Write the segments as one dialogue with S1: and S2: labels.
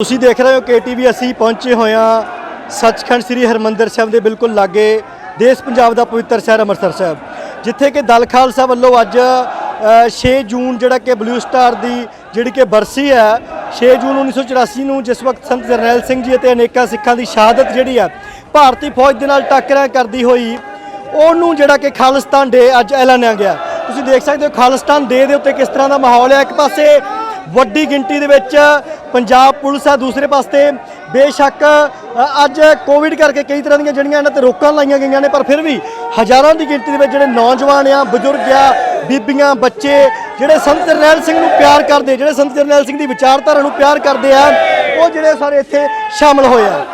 S1: ਤੁਸੀਂ ਦੇਖ ਰਹੇ ਹੋ KTV। ਅਸੀਂ ਪਹੁੰਚੇ ਹੋਏ ਹਾਂ ਸੱਚਖੰਡ ਸ੍ਰੀ ਹਰਮੰਦਰ ਸਾਹਿਬ ਦੇ ਬਿਲਕੁਲ ਲਾਗੇ ਦੇਸ਼ ਪੰਜਾਬ ਦਾ ਪਵਿੱਤਰ ਸ਼ਹਿਰ ਅੰਮ੍ਰਿਤਸਰ ਸਾਹਿਬ, ਜਿੱਥੇ ਕਿ ਦਲ ਖਾਲਸਾ ਵੱਲੋਂ ਅੱਜ 6 ਜੂਨ ਜਿਹੜਾ ਕਿ ਬਲੂ ਸਟਾਰ ਦੀ ਜਿਹੜੀ ਕਿ ਬਰਸੀ ਹੈ 6 ਜੂਨ 1984 ਨੂੰ, ਜਿਸ ਵਕਤ ਸੰਤ ਜਰਨੈਲ ਸਿੰਘ ਜੀ ਅਤੇ ਅਨੇਕਾਂ ਸਿੱਖਾਂ ਦੀ ਸ਼ਹਾਦਤ ਜਿਹੜੀ ਹੈ ਭਾਰਤੀ ਫੌਜ ਦੇ ਨਾਲ ਟੱਕਰਾਂ ਕਰਦੀ ਹੋਈ, ਉਹਨੂੰ ਜਿਹੜਾ ਕਿ ਖਾਲਿਸਤਾਨ ਡੇ ਅੱਜ ਐਲਾਨਿਆ ਗਿਆ। ਤੁਸੀਂ ਦੇਖ ਸਕਦੇ ਹੋ ਖਾਲਿਸਤਾਨ ਡੇ ਦੇ ਉੱਤੇ ਕਿਸ ਤਰ੍ਹਾਂ ਦਾ ਮਾਹੌਲ ਹੈ। ਇੱਕ ਪਾਸੇ ਵੱਡੀ ਗਿਣਤੀ ਦੇ ਵਿੱਚ ਪੰਜਾਬ ਪੁਲਿਸ ਆ, ਦੂਸਰੇ ਪਾਸੇ ਬੇਸ਼ੱਕ ਅੱਜ ਕੋਵਿਡ ਕਰਕੇ ਕਈ ਤਰ੍ਹਾਂ ਦੀਆਂ ਜਿਹੜੀਆਂ ਇਹਨਾਂ ਤੇ ਰੋਕਾਂ ਲਾਈਆਂ ਗਈਆਂ ਨੇ, ਪਰ ਫਿਰ ਵੀ ਹਜ਼ਾਰਾਂ ਦੀ ਗਿਣਤੀ ਦੇ ਵਿੱਚ ਜਿਹੜੇ ਨੌਜਵਾਨ ਆ, ਬਜ਼ੁਰਗ ਆ, ਬੀਬੀਆਂ, ਬੱਚੇ ਜਿਹੜੇ ਸੰਤ ਜਰਨੈਲ ਸਿੰਘ ਨੂੰ ਪਿਆਰ ਕਰਦੇ, ਜਿਹੜੇ ਸੰਤ ਜਰਨੈਲ ਸਿੰਘ ਦੀ ਵਿਚਾਰਧਾਰਾ ਨੂੰ ਪਿਆਰ ਕਰਦੇ ਆ, ਉਹ ਜਿਹੜੇ ਸਾਰੇ ਇੱਥੇ ਸ਼ਾਮਲ ਹੋਏ ਆ।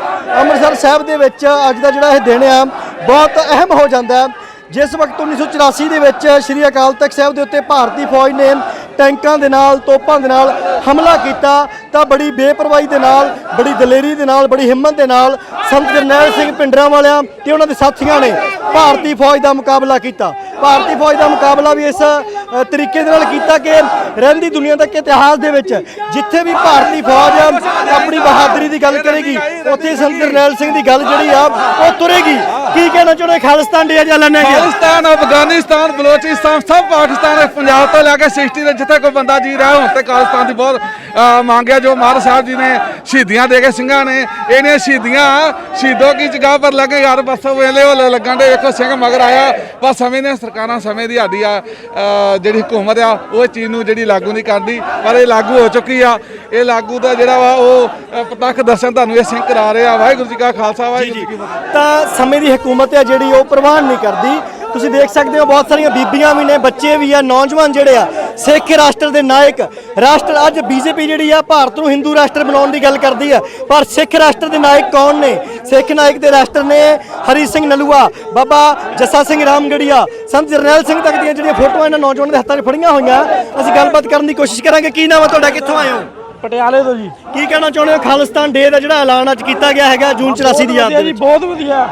S1: ਅੰਮ੍ਰਿਤਸਰ ਸਾਹਿਬ ਦੇ ਵਿੱਚ ਅੱਜ ਦਾ ਜਿਹੜਾ ਇਹ ਦਿਨ ਆ ਬਹੁਤ ਅਹਿਮ ਹੋ ਜਾਂਦਾ ਹੈ। ਜਿਸ ਵਕਤ 1984 ਦੇ ਵਿੱਚ ਸ਼੍ਰੀ ਅਕਾਲ ਤਖਤ ਸਾਹਿਬ ਦੇ ਉੱਤੇ ਭਾਰਤੀ ਫੌਜ ਨੇ ਟੈਂਕਾਂ ਦੇ ਨਾਲ, ਤੋਪਾਂ ਦੇ ਨਾਲ ਹਮਲਾ ਕੀਤਾ, ਤਾਂ ਬੜੀ ਬੇਪਰਵਾਹੀ ਦੇ ਨਾਲ, ਬੜੀ ਦਲੇਰੀ ਦੇ ਨਾਲ, ਬੜੀ ਹਿੰਮਤ ਦੇ ਨਾਲ ਸੰਤ ਜਰਨੈਲ ਸਿੰਘ ਭਿੰਡਰਾਂ ਵਾਲਿਆਂ ਤੇ ਉਹਨਾਂ ਦੇ ਸਾਥੀਆਂ ਨੇ ਭਾਰਤੀ ਫੌਜ ਦਾ ਮੁਕਾਬਲਾ ਕੀਤਾ। ਭਾਰਤੀ ਫੌਜ ਦਾ ਮੁਕਾਬਲਾ ਵੀ ਇਸ ਤਰੀਕੇ ਦੇ ਨਾਲ ਕੀਤਾ ਕਿ ਰਹਿੰਦੀ ਦੁਨੀਆ ਤੱਕ ਇਤਿਹਾਸ ਦੇ ਵਿੱਚ ਜਿੱਥੇ ਵੀ ਭਾਰਤੀ ਫੌਜ ਆਪਣੀ ਬਹਾਦਰੀ ਦੀ ਗੱਲ ਕਰੇਗੀ, ਉੱਥੇ ਸੰਤ ਜਰਨੈਲ ਸਿੰਘ ਦੀ ਗੱਲ ਜਿਹੜੀ ਆ ਉਹ ਤੁਰੇਗੀ। ਕੀ ਕਹਿਣਾ ਚਾਹੁੰਦੇ ਖਾਲਿਸਤਾਨ ਡੇ ਐਲਾਨਿਆ ਗਿਆ?
S2: ਖਾਲਿਸਤਾਨ, ਅਫਗਾਨਿਸਤਾਨ, ਬਲੋਚਿਸਤਾਨ, ਸਭ ਪਾਕਿਸਤਾਨ, ਪੰਜਾਬ ਤੋਂ ਲੈ ਕੇ 60 ਦੇ ਜਿੱਥੇ ਕੋਈ ਬੰਦਾ ਜੀ ਰਿਹਾ ਹੁਣ ਤੇ ਖਾਲਿਸਤਾਨ ਦੀ ਬਹੁਤ ਮੰਗਿਆ। ਜੋ ਮਹਾਰਾਜ ਸਾਹਿਬ ਜੀ ਨੇ ਸ਼ਹੀਦੀਆਂ ਦੇ ਕੇ ਸਿੰਘਾਂ ਨੇ, ਇਹਨੇ ਸ਼ਹੀਦੀਆਂ ਸ਼ਹੀਦੋ ਕੀ ਜਗ੍ਹਾ ਪਰ ਲੱਗੇ ਯਾਰ, ਬਸ ਵੇਲੇ ਉਹ ਲੱਗਣ ਦੇ। ਵੇਖੋ ਸਿੰਘ ਮਗਰ ਆਇਆ, ਬਸ ਸਮੇਂ ਨੇ ਸਰਕਾਰਾਂ ਸਮੇਂ ਦੀ ਸਾਡੀ ਆ ਜਿਹੜੀ ਹਕੂਮਤ ਆ ਉਹ ਚੀਜ਼ ਨੂੰ ਜਿਹੜੀ ਲਾਗੂ ਨਹੀਂ ਕਰਦੀ, ਪਰ ਇਹ ਲਾਗੂ ਹੋ ਚੁੱਕੀ ਆ। ਇਹ ਲਾਗੂ ਦਾ ਜਿਹੜਾ ਵਾ ਉਹ ਪ੍ਰਤੱਖ ਦਰਸ਼ਨ ਤੁਹਾਨੂੰ ਇਹ ਸਿੰਘ ਕਰਾ ਰਹੇ ਆ। ਵਾਹਿਗੁਰੂ ਜੀ ਕਾ ਖਾਲਸਾ, ਵਾਹਿਗੁਰੂ ਜੀ ਕੀ ਫਤਿਹ।
S1: ਤਾਂ ਸਮੇਂ ਦੀ ਹਕੂਮਤ ਹੈ ਜਿਹੜੀ ਉਹ ਪ੍ਰਵਾਨ ਨਹੀਂ ਕਰਦੀ। ਤੁਸੀਂ ਦੇਖ ਸਕਦੇ ਹੋ ਬਹੁਤ ਸਾਰੀਆਂ ਬੀਬੀਆਂ ਵੀ ਨੇ, ਬੱਚੇ ਵੀ ਆ, ਨੌਜਵਾਨ ਜਿਹੜੇ ਆ ਸਿੱਖ ਰਾਸ਼ਟਰ ਦੇ ਨਾਇਕ। ਰਾਸ਼ਟਰ ਅੱਜ BJP ਜਿਹੜੀ ਆ ਭਾਰਤ ਨੂੰ ਹਿੰਦੂ ਰਾਸ਼ਟਰ ਬਣਾਉਣ ਦੀ ਗੱਲ ਕਰਦੀ ਆ, ਪਰ ਸਿੱਖ ਰਾਸ਼ਟਰ ਦੇ ਨਾਇਕ ਕੌਣ ਨੇ? ਸਿੱਖ ਨਾਇਕ ਦੇ ਰਾਸ਼ਟਰ ਨੇ ਹਰੀ ਸਿੰਘ ਨਲੂਆ, ਬਾਬਾ ਜੱਸਾ ਸਿੰਘ ਰਾਮਗੜੀਆ, ਸੰਤ ਜਰਨੈਲ ਸਿੰਘ ਤੱਕ ਦੀਆਂ ਜਿਹੜੀਆਂ ਫੋਟੋਆਂ ਇਹਨਾਂ ਨੌਜਵਾਨਾਂ ਦੇ ਹੱਥਾਂ 'ਚ ਫੜੀਆਂ ਹੋਈਆਂ। ਅਸੀਂ ਗੱਲਬਾਤ ਕਰਨ ਦੀ ਕੋਸ਼ਿਸ਼ ਕਰਾਂਗੇ। ਕੀ ਨਾਮ ਹੈ ਤੁਹਾਡਾ, ਕਿੱਥੋਂ ਆਏ ਹੋ?
S3: ਪਟਿਆਲੇ ਤੋਂ ਜੀ।
S1: ਕੀ ਕਹਿਣਾ ਚਾਹੁੰਦੇ ਹੋ ਖਾਲਿਸਤਾਨ ਡੇ ਦਾ ਜਿਹੜਾ ਐਲਾਨ ਅੱਜ ਕੀਤਾ ਗਿਆ ਹੈਗਾ ਜੂਨ 84 ਦੀ ਯਾਦ ਦੇ ਵਿੱਚ?
S3: ਬਹੁਤ ਵਧੀਆ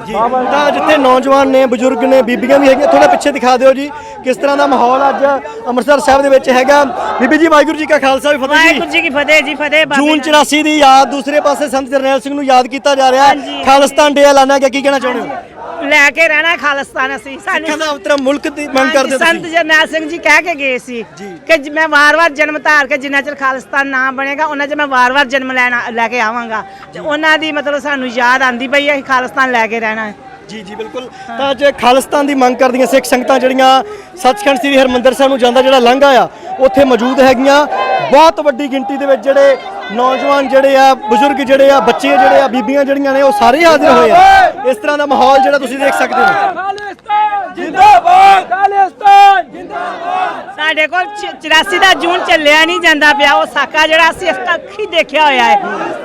S1: ਜੀ। ਤਾਂ ਜਿੱਥੇ ਨੌਜਵਾਨ ਨੇ, ਬਜ਼ੁਰਗ ਨੇ, ਬੀਬੀਆਂ ਵੀ ਹੈਗੀਆਂ, ਥੋੜਾ ਪਿੱਛੇ ਦਿਖਾ ਦਿਓ ਜੀ ਕਿਸ ਤਰ੍ਹਾਂ ਦਾ ਮਾਹੌਲ ਅੱਜ ਅੰਮ੍ਰਿਤਸਰ ਸਾਹਿਬ ਦੇ ਵਿੱਚ ਹੈਗਾ। ਬੀਬੀ ਜੀ ਵਾਹਿਗੁਰੂ ਜੀ ਕਾ ਖਾਲਸਾ, ਫਤਿਹ ਜੀ।
S4: ਵਾਹਿਗੁਰੂ ਜੀ ਕੀ ਫਤਿਹ ਜੀ, ਫਤਿਹ।
S1: ਜੂਨ 84 ਦੀ ਯਾਦ, ਦੂਸਰੇ ਪਾਸੇ ਸੰਤ ਜਰਨੈਲ ਸਿੰਘ ਨੂੰ ਯਾਦ ਕੀਤਾ ਜਾ ਰਿਹਾ ਹੈ। ਖਾਲਿਸਤਾਨ ਡੇ ਐਲਾਨਿਆ ਗਿਆ, ਕੀ ਕਹਿਣਾ ਚਾਹੁੰਦੇ ਹੋ?
S4: ਲੈ ਕੇ ਰਹਿਣਾ ਖਾਲਿਸਤਾਨ। ਅਸੀਂ
S1: ਸਿੱਖਾਂ ਦਾ ਅਵਤਰਾ ਮੁਲਕ ਦੀ ਮੰਗ ਕਰਦੇ
S4: ਸੰਤ ਜਰਨੈਲ ਸਿੰਘ ਜੀ ਕਹਿ ਕੇ ਗਏ ਸੀ ਕਿ ਮੈਂ ਵਾਰ-ਵਾਰ ਜਨਮ ਧਾਰ ਕੇ ਜਿੰਨਾ ਚਿਰ ਖਾਲਿਸਤਾਨ ਨਾ ਬਣੇਗਾ ਉਹਨਾਂ 'ਚ ਮੈਂ ਵਾਰ-ਵਾਰ ਜਨਮ ਲੈ ਕੇ ਆਵਾਂਗਾ, ਤੇ ਉਹਨਾਂ ਦੀ ਮਤਲਬ ਸਾਨੂੰ ਯਾਦ ਆਂਦੀ ਪਈ ਹੈ, ਖਾਲਿਸਤਾਨ ਲੈ ਕੇ ਰਹਿਣਾ ਹੈ।
S1: ਜੀ ਜੀ ਬਿਲਕੁਲ। ਤਾਂ ਅੱਜ ਖਾਲਿਸਤਾਨ ਦੀ ਮੰਗ ਕਰਦੀਆਂ ਸਿੱਖ ਸੰਗਤਾਂ ਜਿਹੜੀਆਂ ਸੱਚਖੰਡ ਸ੍ਰੀ ਹਰਮੰਦਰ ਸਾਹਿਬ ਨੂੰ ਜਾਂਦਾ ਜਿਹੜਾ ਲੰਘਾ ਆ ਉੱਥੇ ਮੌਜੂਦ ਹੈਗੀਆਂ। ਬਹੁਤ ਵੱਡੀ ਗਿਣਤੀ ਦੇ ਵਿੱਚ ਜਿਹੜੇ ਨੌਜਵਾਨ ਜਿਹੜੇ ਆ, ਬਜ਼ੁਰਗ ਜਿਹੜੇ ਆ, ਬੱਚੇ ਜਿਹੜੇ ਆ, ਬੀਬੀਆਂ ਜਿਹੜੀਆਂ ਨੇ ਉਹ ਸਾਰੇ ਹਾਜ਼ਰ ਹੋਏ ਆ। ਇਸ ਤਰ੍ਹਾਂ ਦਾ ਮਾਹੌਲ ਜਿਹੜਾ ਤੁਸੀਂ ਦੇਖ ਸਕਦੇ ਹੋ।
S3: ਖਾਲਿਸਤਾਨ ਜਿੰਦਾਬਾਦ, ਖਾਲਿਸਤਾਨ ਜਿੰਦਾਬਾਦ।
S4: ਸਾਡੇ ਕੋਲ 84 ਦਾ ਜੂਨ ਚੱਲਿਆ ਨਹੀਂ ਜਾਂਦਾ ਪਿਆ, ਉਹ ਸਾਕਾ ਜਿਹੜਾ ਅਸੀਂ ਅੱਖੀਂ ਦੇਖਿਆ ਹੋਇਆ ਹੈ,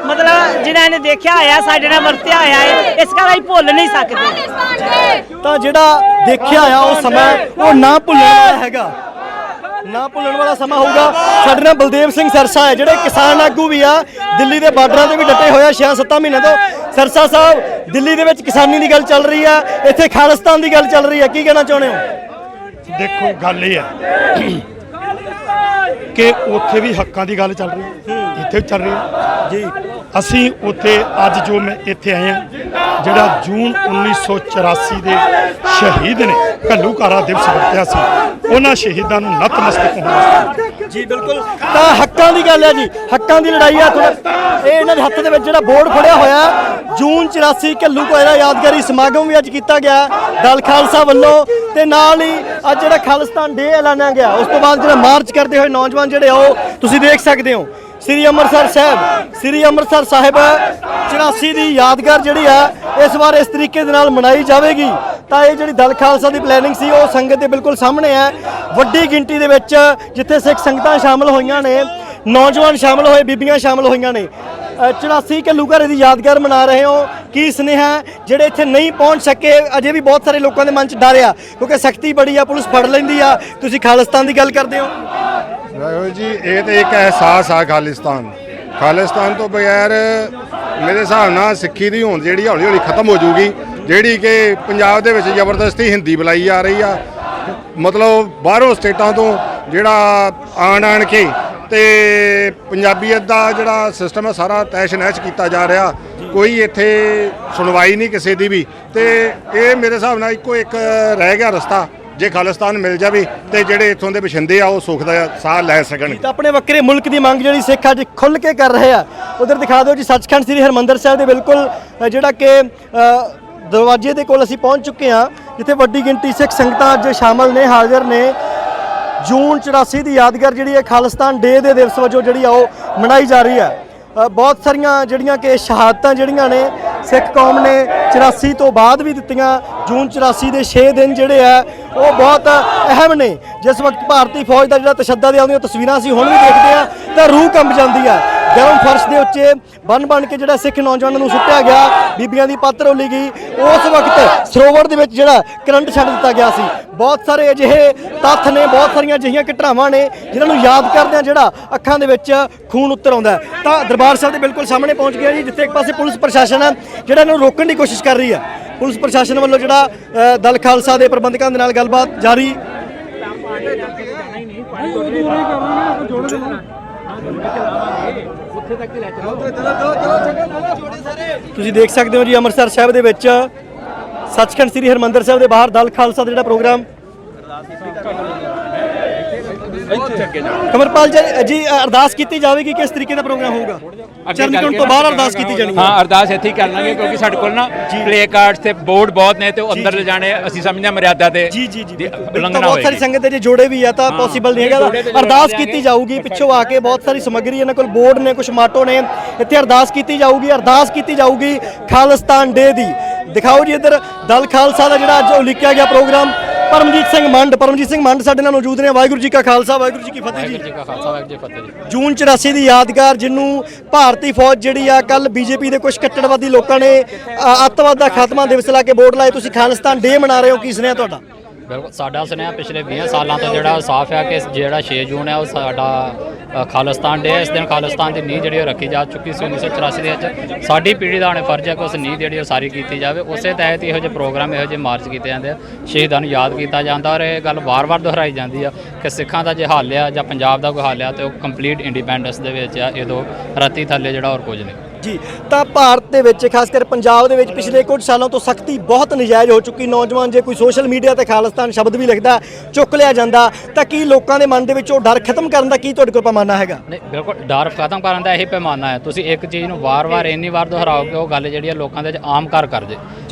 S4: ਮਤਲਬ ਜਿਨ੍ਹਾਂ ਨੇ ਦੇਖਿਆ ਹੋਇਆ, ਸਾਡੇ ਨਾਲ ਵਰਤਿਆ ਹੋਇਆ ਹੈ, ਇਸ ਕਰਕੇ ਅਸੀਂ ਭੁੱਲ ਨਹੀਂ ਸਕਦੇ।
S1: ਤਾਂ ਜਿਹੜਾ ਦੇਖਿਆ ਆ ਉਹ ਸਮਾਂ ਉਹ ਨਾ ਭੁੱਲਣ ਵਾਲਾ ਹੈਗਾ, ਨਾ ਭੁੱਲਣ ਵਾਲਾ ਸਮਾਂ ਹੋਊਗਾ। ਸਾਡੇ ਨਾਲ ਬਲਦੇਵ ਸਿੰਘ ਸਰਸਾ ਹੈ ਜਿਹੜੇ ਕਿਸਾਨ ਆਗੂ ਵੀ ਆ, ਦਿੱਲੀ ਦੇ ਬਾਰਡਰਾਂ ਤੇ ਵੀ ਡਟੇ ਹੋਏ ਆ 6-7 ਮਹੀਨਿਆਂ ਤੋਂ। ਸਰਸਾ ਸਾਹਿਬ, ਦਿੱਲੀ ਦੇ ਵਿੱਚ ਕਿਸਾਨੀ ਦੀ ਗੱਲ ਚੱਲ ਰਹੀ ਆ, ਇੱਥੇ ਖਾਲਿਸਤਾਨ ਦੀ ਗੱਲ ਚੱਲ ਰਹੀ ਆ, ਕੀ ਕਹਿਣਾ ਚਾਹੁੰਦੇ ਹੋ?
S5: ਦੇਖੋ ਗੱਲ ਇਹ ਹੈ ਕਿ ਉੱਥੇ ਵੀ ਹੱਕਾਂ ਦੀ ਗੱਲ ਚੱਲ ਰਹੀ ਹੈ, ਇੱਥੇ ਵੀ ਚੱਲ ਰਹੀ ਹੈ
S1: ਜੀ।
S5: ਅਸੀਂ ਉੱਥੇ ਅੱਜ ਜੋ ਮੈਂ ਇੱਥੇ ਆਏ ਹਾਂ, ਜਿਹੜਾ ਜੂਨ 1984 ਦੇ ਸ਼ਹੀਦ ਨੇ ਘੱਲੂਘਾਰਾ ਦਿਵਸ ਵਰਤਿਆ ਸੀ, ਉਹਨਾਂ ਸ਼ਹੀਦਾਂ ਨੂੰ ਨਤਮਸਤਕ ਹੋਣ ਵਾਸਤੇ।
S1: ਜੀ ਬਿਲਕੁਲ। ਤਾਂ ਹੱਕਾਂ ਦੀ ਗੱਲ ਹੈ ਜੀ, ਹੱਕਾਂ ਦੀ ਲੜਾਈ ਆ। ਇਹ ਇਹਨਾਂ ਦੇ ਹੱਥ ਦੇ ਵਿੱਚ ਜਿਹੜਾ ਬੋਰਡ ਫੜਿਆ ਹੋਇਆ ਜੂਨ 84 ਘੱਲੂਘਾਰਾ ਯਾਦਗਾਰੀ ਸਮਾਗਮ ਵੀ ਅੱਜ ਕੀਤਾ ਗਿਆ ਦਲ ਖਾਲਸਾ ਵੱਲੋਂ, ਤੇ ਨਾਲ ਹੀ ਅੱਜ ਜਿਹੜਾ ਖਾਲਿਸਤਾਨ ਡੇ ਐਲਾਨਿਆ ਗਿਆ। ਉਸ ਤੋਂ ਬਾਅਦ ਜਿਹੜਾ ਮਾਰਚ ਕਰਦੇ ਹੋਏ ਨੌਜਵਾਨ ਜਿਹੜੇ ਉਹ ਤੁਸੀਂ ਦੇਖ ਸਕਦੇ ਹੋ। ਸ੍ਰੀ ਅੰਮ੍ਰਿਤਸਰ ਸਾਹਿਬ 84 ਦੀ ਯਾਦਗਾਰ ਜਿਹੜੀ ਆ ਇਸ ਵਾਰ ਇਸ ਤਰੀਕੇ ਦੇ ਨਾਲ ਮਨਾਈ ਜਾਵੇਗੀ। ਤਾਂ ਇਹ ਜਿਹੜੀ ਦਲ ਖਾਲਸਾ ਦੀ ਪਲੈਨਿੰਗ ਸੀ ਉਹ ਸੰਗਤ ਦੇ ਬਿਲਕੁਲ ਸਾਹਮਣੇ ਹੈ। ਵੱਡੀ ਗਿਣਤੀ ਦੇ ਵਿੱਚ ਜਿੱਥੇ ਸਿੱਖ ਸੰਗਤਾਂ ਸ਼ਾਮਲ ਹੋਈਆਂ ਨੇ, ਨੌਜਵਾਨ ਸ਼ਾਮਲ ਹੋਏ, ਬੀਬੀਆਂ ਸ਼ਾਮਲ ਹੋਈਆਂ ਨੇ। 84 ਘੱਲੂਘਾਰੇ ਦੀ ਯਾਦਗਾਰ ਮਨਾ ਰਹੇ ਹੋ। ਕੀ ਸੁਨੇਹਾ ਜਿਹੜੇ ਇੱਥੇ ਨਹੀਂ ਪਹੁੰਚ ਸਕੇ? ਅਜੇ ਵੀ ਬਹੁਤ ਸਾਰੇ ਲੋਕਾਂ ਦੇ ਮਨ 'ਚ ਡਰ ਆ ਕਿਉਂਕਿ ਸਖਤੀ ਬੜੀ ਆ, ਪੁਲਿਸ ਫੜ ਲੈਂਦੀ ਆ। ਤੁਸੀਂ ਖਾਲਿਸਤਾਨ ਦੀ ਗੱਲ ਕਰਦੇ ਹੋ
S6: ਜੀ, ਇਹ ਤਾਂ ਇੱਕ ਅਹਿਸਾਸ ਆ ਖਾਲਿਸਤਾਨ ਤੋਂ ਬਗੈਰ ਮੇਰੇ ਹਿਸਾਬ ਨਾਲ ਸਿੱਖੀ ਦੀ ਹੋਂਦ ਜਿਹੜੀ ਹੌਲੀ ਹੌਲੀ ਖਤਮ ਹੋ ਜਾਊਗੀ, ਜਿਹੜੀ ਕਿ ਪੰਜਾਬ ਦੇ ਵਿੱਚ ਜ਼ਬਰਦਸਤੀ ਹਿੰਦੀ ਬੁਲਾਈ ਜਾ ਰਹੀ ਆ। ਮਤਲਬ ਬਾਹਰੋਂ ਸਟੇਟਾਂ ਤੋਂ ਜਿਹੜਾ ਆਣ ਕੇ ਤੇ ਪੰਜਾਬੀਅਤ ਦਾ ਜਿਹੜਾ ਸਿਸਟਮ ਹੈ ਸਾਰਾ ਤੈਸ਼ ਨੈਸ਼ ਕੀਤਾ ਜਾ ਰਿਹਾ, ਕੋਈ ਇੱਥੇ ਸੁਣਵਾਈ ਨਹੀਂ ਕਿਸੇ ਦੀ ਵੀ। ਤੇ ਇਹ ਮੇਰੇ ਹਿਸਾਬ ਨਾਲ ਇੱਕੋ ਇੱਕ ਰਹਿ ਗਿਆ ਰਸਤਾ, ਜੇ ਖਾਲਿਸਤਾਨ ਮਿਲ ਜਾਵੇ ਤੇ ਜਿਹੜੇ ਇੱਥੋਂ ਦੇ ਵਸਿੰਦੇ ਆ ਉਹ ਸੁੱਖ ਦਾ ਸਾਹ ਲੈ ਸਕਣ।
S1: ਤਾਂ ਆਪਣੇ ਵੱਖਰੇ ਮੁਲਕ ਦੀ ਮੰਗ ਜਿਹੜੀ ਸਿੱਖ ਅੱਜ ਖੁੱਲ੍ਹ ਕੇ ਕਰ ਰਹੇ ਆ, ਉਧਰ ਦਿਖਾ ਦਿਓ ਜੀ ਸੱਚਖੰਡ ਸ੍ਰੀ ਹਰਿਮੰਦਰ ਸਾਹਿਬ ਦੇ ਬਿਲਕੁਲ ਜਿਹੜਾ ਕਿ ਦਰਵਾਜ਼ੇ ਦੇ ਕੋਲ ਅਸੀਂ ਪਹੁੰਚ ਚੁੱਕੇ ਹਾਂ, ਜਿੱਥੇ ਵੱਡੀ ਗਿਣਤੀ ਸਿੱਖ ਸੰਗਤਾਂ ਅੱਜ ਸ਼ਾਮਲ ਨੇ, ਹਾਜ਼ਰ ਨੇ। ਜੂਨ 84 ਦੀ ਯਾਦਗਾਰ ਜਿਹੜੀ ਹੈ ਖਾਲਿਸਤਾਨ ਡੇ ਦੇ ਦਿਵਸ ਵਜੋਂ ਜਿਹੜੀ ਆ ਉਹ ਮਨਾਈ ਜਾ ਰਹੀ ਹੈ। ਬਹੁਤ ਸਾਰੀਆਂ ਜਿਹੜੀਆਂ ਕਿ ਸ਼ਹਾਦਤਾਂ ਜਿਹੜੀਆਂ ਨੇ ਸਿੱਖ ਕੌਮ ਨੇ 84 ਤੋਂ ਬਾਅਦ ਵੀ ਦਿੱਤੀਆਂ। ਜੂਨ 84 ਦੇ 6 ਦਿਨ ਜਿਹੜੇ ਆ ਉਹ ਬਹੁਤ ਅਹਿਮ ਨੇ। ਜਿਸ ਵਕਤ ਭਾਰਤੀ ਫੌਜ ਦਾ ਜਿਹੜਾ ਤਸ਼ੱਦਦ ਆਉਂਦੀਆਂ ਤਸਵੀਰਾਂ ਅਸੀਂ ਹੁਣ ਵੀ ਦੇਖਦੇ ਆ ਤਾਂ ਰੂਹ ਕੰਬ ਜਾਂਦੀ ਆ। ਗਰਮ ਫਰਸ਼ ਦੇ ਉੱਤੇ ਬਣ ਕੇ ਜਿਹੜਾ ਸਿੱਖ ਨੌਜਵਾਨਾਂ ਨੂੰ ਸੁੱਟਿਆ ਗਿਆ, ਬੀਬੀਆਂ ਦੀ ਪੱਤ ਰੋਲੀ ਗਈ। ਉਸ ਵਕਤ ਸਰੋਵਰ ਦੇ ਵਿੱਚ ਜਿਹੜਾ ਕਰੰਟ ਛੱਡ ਦਿੱਤਾ ਗਿਆ ਸੀ। ਬਹੁਤ ਸਾਰੇ ਅਜਿਹੇ ਤੱਥ ਨੇ, ਬਹੁਤ ਸਾਰੀਆਂ ਅਜਿਹੀਆਂ ਘਟਨਾਵਾਂ ਨੇ ਜਿਨ੍ਹਾਂ ਨੂੰ ਯਾਦ ਕਰਦਿਆਂ ਜਿਹੜਾ ਅੱਖਾਂ ਦੇ ਵਿੱਚ ਖੂਨ ਉਤਰ ਆਉਂਦਾ। ਤਾਂ ਦਰਬਾਰ ਸਾਹਿਬ ਦੇ ਬਿਲਕੁਲ ਸਾਹਮਣੇ ਪਹੁੰਚ ਗਿਆ ਜੀ, ਜਿੱਥੇ ਇੱਕ ਪਾਸੇ ਪੁਲਿਸ ਪ੍ਰਸ਼ਾਸਨ ਹੈ ਜਿਹੜਾ ਇਹਨੂੰ ਰੋਕਣ ਦੀ ਕੋਸ਼ਿਸ਼ ਕਰ ਰਹੀ ਹੈ। ਪੁਲਿਸ ਪ੍ਰਸ਼ਾਸਨ ਵੱਲੋਂ ਜਿਹੜਾ ਦਲ ਖਾਲਸਾ ਦੇ ਪ੍ਰਬੰਧਕਾਂ ਦੇ ਨਾਲ ਗੱਲਬਾਤ ਜਾਰੀ। ਤੁਸੀਂ ਦੇਖ ਸਕਦੇ ਹੋ ਜੀ ਅੰਮ੍ਰਿਤਸਰ ਸਾਹਿਬ ਦੇ ਵਿੱਚ ਸੱਚਖੰਡ ਸ੍ਰੀ ਹਰਿਮੰਦਰ ਸਾਹਿਬ ਦੇ ਬਾਹਰ ਦਲ ਖਾਲਸਾ ਦਾ ਜਿਹੜਾ ਪ੍ਰੋਗਰਾਮ। ਕਮਰਪਾਲ ਜੀ ਅਰਦਾਸ ਕੀਤੀ ਜਾਵੇਗੀ, ਕਿਸ ਤਰੀਕੇ ਦਾ ਪ੍ਰੋਗਰਾਮ ਹੋਊਗਾ? ਚਰਨਕਣ ਤੋਂ ਬਾਹਰ ਅਰਦਾਸ ਕੀਤੀ ਜਾਣੀ ਹੈ।
S7: ਹਾਂ, ਅਰਦਾਸ ਇੱਥੇ ਹੀ ਕਰ ਲਾਂਗੇ ਕਿਉਂਕਿ ਸਾਡੇ ਕੋਲ ਨਾ ਪਲੇ ਕਾਰਡਸ ਤੇ ਬੋਰਡ ਬਹੁਤ ਨੇ ਤੇ ਉਹ ਅੰਦਰ ਲੈ ਜਾਣੇ ਅਸੀਂ ਸਮਝਦੇ ਮਰਿਆਦਾ ਤੇ
S1: ਜੀ
S7: ਉਲੰਘਣਾ
S1: ਬਹੁਤ ਸਾਰੀ ਸੰਗਤ ਦੇ ਜੇ ਜੋੜੇ ਵੀ ਆ ਤਾਂ ਪੋਸੀਬਲ ਨਹੀਂ ਹੈਗਾ। ਅਰਦਾਸ ਕੀਤੀ ਜਾਊਗੀ, ਪਿੱਛੋਂ ਆ ਕੇ ਬਹੁਤ ਸਾਰੀ ਸਮੱਗਰੀ ਇਹਨਾਂ ਕੋਲ ਬੋਰਡ ਨੇ, ਕੁਝ ਮਾਟੋ ਨੇ, ਇੱਥੇ ਅਰਦਾਸ ਕੀਤੀ ਜਾਊਗੀ। ਅਰਦਾਸ ਕੀਤੀ ਜਾਊਗੀ ਖਾਲਿਸਤਾਨ ਡੇ ਦੀ। ਦਿਖਾਓ ਜੀ ਇੱਧਰ ਦਲ ਖਾਲਸਾ ਦਾ ਜਿਹੜਾ ਅੱਜ ਉਲੀਕਿਆ ਗਿਆ ਪ੍ਰੋਗਰਾਮ। ਪਰਮਜੀਤ ਸਿੰਘ ਮੰਡ ਸਾਡੇ ਨਾਲ ਮੌਜੂਦ ਨੇ। ਵਾਹਿਗੁਰੂ ਜੀ ਕਾ ਖਾਲਸਾ, ਵਾਹਿਗੁਰੂ ਜੀ ਕੀ ਫਤਿਹ ਜੀ। ਜੂਨ 84 ਦੀ ਯਾਦਗਾਰ, ਜਿਹਨੂੰ ਭਾਰਤੀ ਫੌਜ ਜਿਹੜੀ ਆ ਕੱਲ ਬੀਜੇਪੀ ਦੇ ਕੁਝ ਕੱਟੜਵਾਦੀ ਲੋਕਾਂ ਨੇ ਅੱਤਵਾਦ ਦਾ ਖਾਤਮਾ ਦਿਵਸ ਲਾ ਕੇ ਬੋਰਡ ਲਾਏ, ਤੁਸੀਂ ਖਾਲਿਸਤਾਨ ਡੇ ਮਨਾ ਰਹੇ ਹੋ, ਕੀ ਸੁਨੇਹਾ ਤੁਹਾਡਾ?
S8: ਬਿਲਕੁਲ, ਸਾਡਾ ਸੁਨੇਹਾ ਪਿਛਲੇ 20 ਸਾਲਾਂ ਤੋਂ ਜਿਹੜਾ ਸਾਫ਼ ਹੈ ਕਿ ਜਿਹੜਾ 6 ਜੂਨ ਹੈ ਉਹ ਸਾਡਾ ਖਾਲਿਸਤਾਨ ਡੇ ਹੈ। ਇਸ ਦਿਨ ਖਾਲਿਸਤਾਨ ਦੀ ਨੀਂਹ ਜਿਹੜੀ ਉਹ ਰੱਖੀ ਜਾ ਚੁੱਕੀ ਸੀ 1984 ਦੇ ਵਿੱਚ। ਸਾਡੀ ਪੀੜ੍ਹੀ ਦਾ ਹੁਣ ਫਰਜ਼ ਹੈ ਕਿ ਉਸ ਨੀਂਹ ਜਿਹੜੀ ਉਹ ਸਾਰੀ ਕੀਤੀ ਜਾਵੇ। ਉਸੇ ਤਹਿਤ ਇਹੋ ਜਿਹੇ ਪ੍ਰੋਗਰਾਮ, ਇਹੋ ਜਿਹੇ ਮਾਰਚ ਕੀਤੇ ਜਾਂਦੇ ਆ, ਸ਼ਹੀਦਾਂ ਨੂੰ ਯਾਦ ਕੀਤਾ ਜਾਂਦਾ। ਔਰ ਇਹ ਗੱਲ ਵਾਰ-ਵਾਰ ਦੁਹਰਾਈ ਜਾਂਦੀ ਆ ਕਿ ਸਿੱਖਾਂ ਦਾ ਜੇ ਹੱਲ ਆ ਜਾਂ ਪੰਜਾਬ ਦਾ ਕੋਈ ਹੱਲ ਆ ਤੇ ਉਹ ਕੰਪਲੀਟ ਇੰਡੀਪੈਂਡੈਂਸ ਦੇ ਵਿੱਚ ਆ, ਇਹਦੋਂ ਰਾਤੀ ਥੱਲੇ ਜਿਹੜਾ ਹੋਰ ਕੁਝ ਨਹੀਂ
S1: ਜੀ। ਤਾਂ ਭਾਰਤ ਦੇ ਵਿੱਚ ਖਾਸ ਕਰ ਪੰਜਾਬ ਦੇ ਵਿੱਚ ਪਿਛਲੇ ਕੁਝ ਸਾਲਾਂ ਤੋਂ ਸਖਤੀ ਬਹੁਤ ਨਜਾਇਜ਼ ਹੋ ਚੁੱਕੀ। ਨੌਜਵਾਨ ਜੇ ਕੋਈ ਸੋਸ਼ਲ ਮੀਡੀਆ ਤੇ ਖਾਲਿਸਤਾਨ ਸ਼ਬਦ ਵੀ ਲਿਖਦਾ, ਚੁੱਕ ਲਿਆ ਜਾਂਦਾ। ਤਾਂ ਕੀ ਲੋਕਾਂ ਦੇ ਮਨ ਦੇ ਵਿੱਚ ਉਹ ਡਰ ਖਤਮ ਕਰਨ ਦਾ ਕੀ ਤੁਹਾਡੇ ਕੋਲ ਪੈਮਾਨਾ ਹੈਗਾ?
S8: ਨਹੀਂ, ਬਿਲਕੁਲ ਡਰ ਖਤਮ ਕਰਨ ਦਾ ਇਹੀ ਪੈਮਾਨਾ ਹੈ। ਤੁਸੀਂ ਇੱਕ ਚੀਜ਼ ਨੂੰ ਵਾਰ-ਵਾਰ ਇੰਨੀ ਵਾਰ ਦੁਹਰਾਓਗੇ ਉਹ ਗੱਲ ਜਿਹੜੀ ਹੈ ਲੋਕਾਂ ਦੇ ਵਿੱਚ ਆਮ ਘਰ ਕਰ ਜੇ।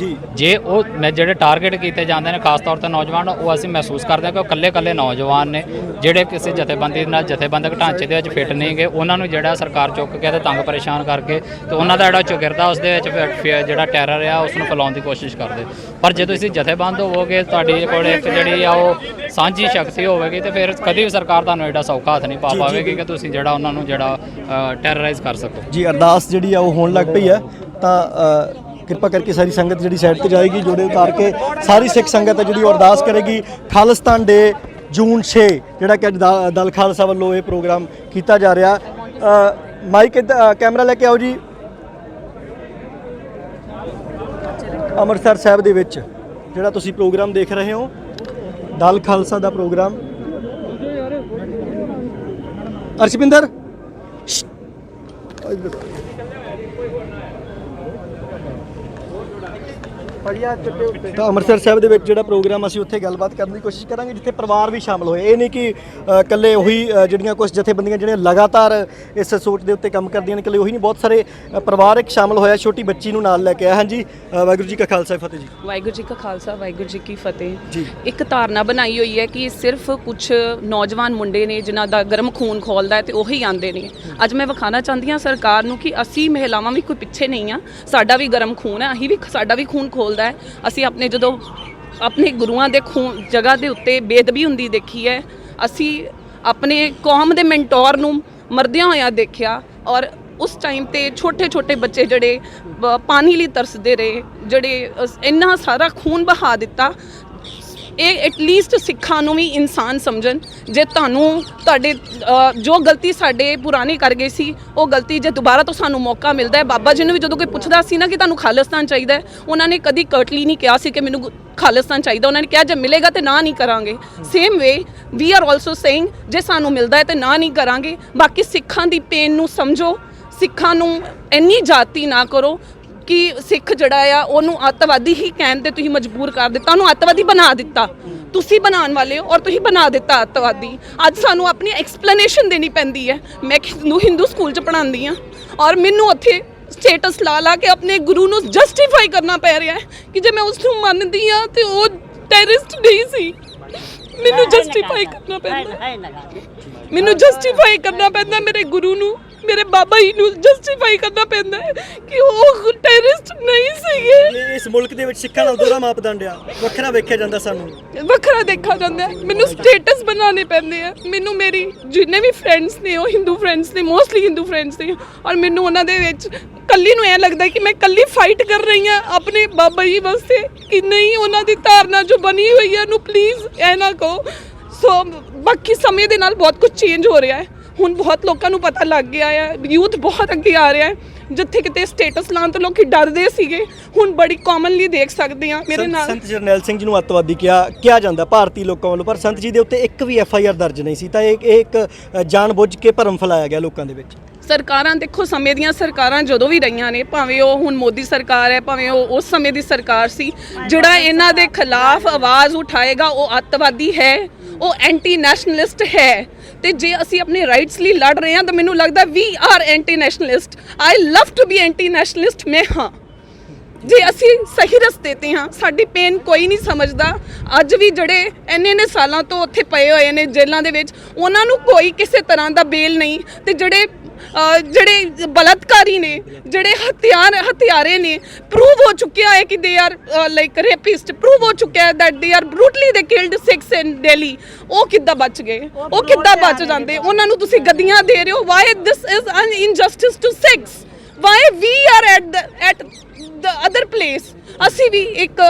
S8: ਜੇ ਉਹ ਜਿਹੜੇ ਟਾਰਗੇਟ ਕੀਤੇ ਜਾਂਦੇ ਨੇ ਖਾਸ ਤੌਰ ਤੇ ਨੌਜਵਾਨ, ਉਹ ਅਸੀਂ ਮਹਿਸੂਸ ਕਰਦੇ ਹਾਂ ਕਿ ਉਹ ਇਕੱਲੇ ਨੌਜਵਾਨ ਨੇ ਜਿਹੜੇ ਕਿਸੇ ਜਥੇਬੰਦੀ ਨਾਲ ਜਥੇਬੰਦਕ ਢਾਂਚੇ ਦੇ ਵਿੱਚ ਫਿੱਟ ਨਹੀਂ ਗਏ। ਉਹਨਾਂ ਨੂੰ ਜਿਹੜਾ ਸਰਕਾਰ ਚੁੱਕ ਕੇ ਤੇ ਤੰਗ ਪਰੇਸ਼ਾਨ ਕਰਕੇ ਤੇ ਉਹਨਾਂ ਦਾ ਜਿਹੜਾ ਚੁਗਿਰਦਾ ਉਸ ਦੇ ਵਿੱਚ ਜਿਹੜਾ ਟੈਰਰ ਆ ਉਸ ਨੂੰ ਫੈਲਾਉਣ ਦੀ ਕੋਸ਼ਿਸ਼ ਕਰਦੇ। ਪਰ ਜੇ ਤੁਸੀਂ ਜਥੇਬੰਦ ਹੋਵੋਗੇ, ਤੁਹਾਡੇ ਕੋਲ ਇੱਕ ਜਿਹੜੀ ਆ ਉਹ ਸਾਂਝੀ ਸ਼ਕਤੀ ਹੋਵੇਗੀ ਤੇ ਫਿਰ ਕਦੀ ਵੀ ਸਰਕਾਰ ਤੁਹਾਨੂੰ ਐਡਾ ਸੌਖਾ ਹੱਥ ਨਹੀਂ ਪਾ ਪਾਵੇਗੀ ਕਿ ਤੁਸੀਂ ਜਿਹੜਾ ਉਹਨਾਂ ਨੂੰ ਜਿਹੜਾ ਟੈਰਰਾਈਜ਼ ਕਰ ਸਕੋ। ਜੀ
S1: ਅਰਦਾਸ ਜਿਹੜੀ ਆ ਉਹ ਹੋਣ ਲੱਗ ਪਈ ਹੈ। ਤਾਂ ਕਿਰਪਾ ਕਰਕੇ ਸਾਰੀ ਸੰਗਤ ਜਿਹੜੀ ਸਾਈਡ ਤੇ ਜਾਏਗੀ, ਜੋੜੇ ਉਤਾਰ ਕੇ ਸਾਰੀ ਸਿੱਖ ਸੰਗਤ ਹੈ ਜਿਹੜੀ ਉਹ ਅਰਦਾਸ ਕਰੇਗੀ। ਖਾਲਿਸਤਾਨ ਡੇ ਜੂਨ 6 ਜਿਹੜਾ ਕਿ ਅੱਜ ਦਲ ਖਾਲਸਾ ਵੱਲੋਂ ਇਹ ਪ੍ਰੋਗਰਾਮ ਕੀਤਾ ਜਾ ਰਿਹਾ। ਮਾਈਕ ਕੈਮਰਾ ਲੈ ਕੇ ਆਓ ਜੀ। ਅੰਮ੍ਰਿਤਸਰ ਸਾਹਿਬ ਦੇ ਵਿੱਚ ਜਿਹੜਾ ਤੁਸੀਂ ਪ੍ਰੋਗਰਾਮ ਦੇਖ ਰਹੇ ਹੋ, ਦਲ ਖਾਲਸਾ ਦਾ ਪ੍ਰੋਗਰਾਮ। ਅਰਸ਼ਪਿੰਦਰ ਤਾਂ ਅੰਮ੍ਰਿਤਸਰ ਸਾਹਿਬ ਦੇ ਵਿੱਚ ਜਿਹੜਾ ਪ੍ਰੋਗਰਾਮ, ਅਸੀਂ ਉੱਥੇ ਗੱਲਬਾਤ ਕਰਨ ਦੀ ਕੋਸ਼ਿਸ਼ ਕਰਾਂਗੇ ਜਿੱਥੇ ਪਰਿਵਾਰ ਵੀ ਸ਼ਾਮਲ ਹੋਏ। ਇਹ ਨਹੀਂ ਕਿ ਇਕੱਲੇ ਉਹੀ ਜਿਹੜੀਆਂ ਕੁਝ ਜਥੇਬੰਦੀਆਂ ਜਿਹੜੀਆਂ ਲਗਾਤਾਰ ਇਸ ਸੋਚ ਦੇ ਉੱਤੇ ਕੰਮ ਕਰਦੀਆਂ ਨੇ, ਇਕੱਲੇ ਉਹੀ ਨਹੀਂ, ਬਹੁਤ ਸਾਰੇ ਪਰਿਵਾਰ ਇੱਕ ਸ਼ਾਮਲ ਹੋਇਆ, ਛੋਟੀ ਬੱਚੀ ਨੂੰ ਨਾਲ ਲੈ ਕੇ ਆਇਆ। ਹਾਂਜੀ, ਵਾਹਿਗੁਰੂ ਜੀ ਕਾ ਖਾਲਸਾ ਫਤਿਹ ਜੀ।
S9: ਵਾਹਿਗੁਰੂ ਜੀ ਕਾ ਖਾਲਸਾ, ਵਾਹਿਗੁਰੂ ਜੀ ਕੀ ਫਤਿਹ ਜੀ। ਇੱਕ ਧਾਰਨਾ ਬਣਾਈ ਹੋਈ ਹੈ ਕਿ ਸਿਰਫ ਕੁਝ ਨੌਜਵਾਨ ਮੁੰਡੇ ਨੇ ਜਿਨ੍ਹਾਂ ਦਾ ਗਰਮ ਖੂਨ ਖੋਲਦਾ ਹੈ ਤੇ ਉਹੀ ਆਉਂਦੇ ਨੇ। ਅੱਜ ਮੈਂ ਵਿਖਾਉਣਾ ਚਾਹੁੰਦੀ ਹਾਂ ਸਰਕਾਰ ਨੂੰ ਕਿ ਅਸੀਂ ਮਹਿਲਾਵਾਂ ਵੀ ਕੋਈ ਪਿੱਛੇ ਨਹੀਂ ਆ, ਸਾਡਾ ਵੀ ਗਰਮ ਖੂਨ ਹੈ, ਸਾਡਾ ਵੀ ਖੂਨ ਖੋਲਦਾ ਹੈ। ਅਸੀਂ ਜਦੋਂ ਆਪਣੇ ਗੁਰੂਆਂ ਦੇ ਖੂਨ ਜਗ੍ਹਾ ਦੇ ਉੱਤੇ ਬੇਅਦਬੀ ਹੁੰਦੀ ਦੇਖੀ ਹੈ, ਅਸੀਂ ਆਪਣੇ ਕੌਮ ਦੇ ਮੈਂਟੋਰ ਨੂੰ ਮਰਦਿਆਂ ਹੋਇਆਂ ਦੇਖਿਆ। ਔਰ ਉਸ ਟਾਈਮ ਤੇ ਛੋਟੇ ਬੱਚੇ ਜਿਹੜੇ ਪਾਣੀ ਲਈ ਤਰਸਦੇ ਰਹੇ, ਜਿਹੜੇ ਇੰਨਾ ਸਾਰਾ ਖੂਨ ਬਹਾ ਦਿੱਤਾ। ਇਹ ਐਟਲੀਸਟ ਸਿੱਖਾਂ ਨੂੰ ਵੀ ਇਨਸਾਨ ਸਮਝਣ। ਜੇ ਤੁਹਾਡੇ ਜੋ ਗਲਤੀ ਸਾਡੇ ਪੁਰਾਣੇ ਕਰ ਗਏ ਸੀ, ਉਹ ਗਲਤੀ ਜੇ ਦੁਬਾਰਾ ਤੋਂ ਸਾਨੂੰ ਮੌਕਾ ਮਿਲਦਾ ਹੈ। ਬਾਬਾ ਜੀ ਨੂੰ ਵੀ ਜਦੋਂ ਕੋਈ ਪੁੱਛਦਾ ਸੀ ਨਾ ਕਿ ਤੁਹਾਨੂੰ ਖਾਲਿਸਤਾਨ ਚਾਹੀਦਾ ਹੈ, ਉਹਨਾਂ ਨੇ ਕਦੀ ਕਰਟਲੀ ਨਹੀਂ ਕਿਹਾ ਸੀ ਕਿ ਮੈਨੂੰ ਖਾਲਿਸਤਾਨ ਚਾਹੀਦਾ। ਉਹਨਾਂ ਨੇ ਕਿਹਾ ਜੇ ਮਿਲੇਗਾ ਤੇ ਨਾ ਨਹੀਂ ਕਰਾਂਗੇ। Same way we are also saying ਜੇ ਸਾਨੂੰ ਮਿਲਦਾ ਹੈ ਤੇ ਨਾ ਨਹੀਂ ਕਰਾਂਗੇ। ਬਾਕੀ ਸਿੱਖਾਂ ਦੀ ਪੇਨ ਨੂੰ ਸਮਝੋ, ਸਿੱਖਾਂ ਨੂੰ ਇੰਨੀ ਜਾਤੀ ਨਾ ਕਰੋ ਕਿ ਸਿੱਖ ਜਿਹੜਾ ਆ ਉਹਨੂੰ ਅੱਤਵਾਦੀ ਹੀ ਕਹਿਣ ਤੇ ਤੁਸੀਂ ਮਜਬੂਰ ਕਰ ਦਿੱਤਾ, ਉਹਨੂੰ ਅੱਤਵਾਦੀ ਬਣਾ ਦਿੱਤਾ। ਤੁਸੀਂ ਬਣਾਉਣ ਵਾਲੇ ਹੋ ਔਰ ਤੁਸੀਂ ਬਣਾ ਦਿੱਤਾ ਅੱਤਵਾਦੀ। ਅੱਜ ਸਾਨੂੰ ਆਪਣੀ ਐਕਸਪਲੇਨੇਸ਼ਨ ਦੇਣੀ ਪੈਂਦੀ ਹੈ। ਮੈਂ ਹਿੰਦੂ ਸਕੂਲ 'ਚ ਪੜ੍ਹਾਉਂਦੀ ਹਾਂ ਔਰ ਮੈਨੂੰ ਉੱਥੇ ਸਟੇਟਸ ਲਾ ਕੇ ਆਪਣੇ ਗੁਰੂ ਨੂੰ ਜਸਟੀਫਾਈ ਕਰਨਾ ਪੈ ਰਿਹਾ ਹੈ ਕਿ ਜੇ ਮੈਂ ਉਸ ਨੂੰ ਮੰਨਦੀ ਹਾਂ ਤੇ ਉਹ ਟੈਰਰਿਸਟ ਨਹੀਂ ਸੀ। ਮੈਨੂੰ ਜਸਟੀਫਾਈ ਕਰਨਾ ਪੈਂਦਾ, ਮੈਨੂੰ ਜਸਟੀਫਾਈ ਕਰਨਾ ਪੈਂਦਾ ਮੇਰੇ ਗੁਰੂ ਨੂੰ, ਮੇਰੇ ਬਾਬਾ ਜੀ ਨੂੰ ਜਸਟੀਫਾਈ ਕਰਨਾ ਪੈਂਦਾ ਕਿ ਉਹ ਟੈਰਰਿਸਟ ਨਹੀਂ ਸੀਗੇ।
S1: ਇਸ ਮੁਲਕ ਦੇ ਵਿੱਚ ਸਿੱਖਾਂ ਦਾ ਦੋਹਰਾ ਮਾਪਦੰਡ ਆ, ਵੱਖਰਾ ਵੇਖਿਆ ਜਾਂਦਾ, ਸਾਨੂੰ
S9: ਵੱਖਰਾ ਦੇਖਿਆ ਜਾਂਦਾ। ਮੈਨੂੰ ਸਟੇਟਸ ਬਣਾਉਣੇ ਪੈਂਦੇ ਆ। ਮੈਨੂੰ ਮੇਰੀ ਜਿੰਨੇ ਵੀ ਫਰੈਂਡਸ ਨੇ ਉਹ ਹਿੰਦੂ ਫਰੈਂਡਸ ਨੇ, ਮੋਸਟਲੀ ਹਿੰਦੂ ਫਰੈਂਡਸ ਨੇ, ਔਰ ਮੈਨੂੰ ਉਹਨਾਂ ਦੇ ਵਿੱਚ ਕੱਲੀ ਨੂੰ ਐਂ ਲੱਗਦਾ ਕਿ ਮੈਂ ਕੱਲੀ ਫਾਈਟ ਕਰ ਰਹੀ ਹਾਂ ਆਪਣੇ ਬਾਬਾ ਜੀ ਵਾਸਤੇ ਕਿ ਨਹੀਂ ਉਹਨਾਂ ਦੀ ਧਾਰਨਾ ਜੋ ਬਣੀ ਹੋਈ ਹੈ ਉਹਨੂੰ ਪਲੀਜ਼ ਐ ਨਾ ਕਹੋ। ਸੋ ਬਾਕੀ ਸਮੇਂ ਦੇ ਨਾਲ ਬਹੁਤ ਕੁਝ ਚੇਂਜ ਹੋ ਰਿਹਾ ਹੈ। ਹੁਣ ਬਹੁਤ ਲੋਕਾਂ ਨੂੰ ਪਤਾ ਲੱਗ ਗਿਆ ਹੈ, ਯੂਥ ਬਹੁਤ ਅੱਗੇ ਆ ਰਿਹਾ ਹੈ। ਜਿੱਥੇ ਕਿਤੇ ਸਟੇਟਸ ਲਾਉਣ ਤੋਂ ਲੋਕੀ ਡਰਦੇ ਸੀਗੇ, ਹੁਣ ਬੜੀ ਕਾਮਨਲੀ ਦੇਖ ਸਕਦੇ ਆ। ਮੇਰੇ ਨਾਲ
S1: ਸੰਤ ਜਰਨੈਲ ਸਿੰਘ ਜੀ ਨੂੰ ਅੱਤਵਾਦੀ ਕਿਹਾ ਜਾਂਦਾ ਭਾਰਤੀ ਲੋਕਾਂ ਵੱਲੋਂ, ਪਰ ਸੰਤ ਜੀ ਦੇ ਉੱਤੇ ਇੱਕ ਵੀ FIR ਦਰਜ ਨਹੀਂ ਸੀ। ਤਾਂ ਇਹ ਇੱਕ ਜਾਣਬੁੱਝ ਕੇ ਭਰਮ ਫੈਲਾਇਆ ਗਿਆ ਲੋਕਾਂ ਦੇ ਵਿੱਚ।
S9: ਸਰਕਾਰਾਂ ਦੇਖੋ, ਸਮੇਂ ਦੀਆਂ ਸਰਕਾਰਾਂ ਜਦੋਂ ਵੀ ਰਹੀਆਂ ਨੇ, ਭਾਵੇਂ ਉਹ ਹੁਣ ਮੋਦੀ ਸਰਕਾਰ ਹੈ, ਭਾਵੇਂ ਉਹ ਉਸ ਸਮੇਂ ਦੀ ਸਰਕਾਰ ਸੀ, ਜਿਹੜਾ ਇਹਨਾਂ ਦੇ ਖਿਲਾਫ ਆਵਾਜ਼ ਉਠਾਏਗਾ ਉਹ ਅੱਤਵਾਦੀ ਹੈ, ਉਹ ਐਂਟੀ ਨੈਸ਼ਨਲਿਸਟ ਹੈ। ਤੇ ਜੇ ਅਸੀਂ ਆਪਣੇ ਰਾਈਟਸ ਲਈ ਲੜ ਰਹੇ ਹਾਂ ਤਾਂ ਮੈਨੂੰ ਲੱਗਦਾ we are anti nationalist. I love to be anti nationalist. ਮੈਂ ਹਾਂ, ਜੇ ਅਸੀਂ ਸਹੀ ਰਸਤੇ ਤੇ ਹਾਂ, ਸਾਡੀ ਪੇਨ ਕੋਈ ਨਹੀਂ ਸਮਝਦਾ। ਅੱਜ ਵੀ ਜਿਹੜੇ ਇੰਨੇ ਸਾਲਾਂ ਤੋਂ ਉੱਥੇ ਪਏ ਹੋਏ ਨੇ ਜੇਲ੍ਹਾਂ ਦੇ ਵਿੱਚ, ਉਹਨਾਂ ਨੂੰ ਕੋਈ ਕਿਸੇ ਤਰ੍ਹਾਂ ਦਾ ਬੇਲ ਨਹੀਂ। ਤੇ ਜਿਹੜੇ ਬਲਾਤਕਾਰੀ ਨੇ, ਜਿਹੜੇ ਹਥਿਆਰੇ ਨੇ, ਪ੍ਰੂਵ ਹੋ ਚੁੱਕਿਆ ਹੈ ਕਿ they are like rapist, prove ਹੋ ਚੁੱਕਿਆ ਹੈ ਦੈਟ ਦੇ ਆਰ ਬਰੂਟਲੀ ਦੇ ਕਿਲਡ 6 ਇਨ ਦਿੱਲੀ। ਉਹ ਕਿੱਦਾਂ ਬਚ ਗਏ? ਉਹ ਕਿੱਦਾਂ ਬਚ ਜਾਂਦੇ? ਉਹਨਾਂ ਨੂੰ ਤੁਸੀਂ ਗੱਡੀਆਂ ਦੇ ਰਹੇ ਹੋ। Why this is an injustice to 6? Why we are at the other place? ਅਸੀਂ ਵੀ ਇੱਕ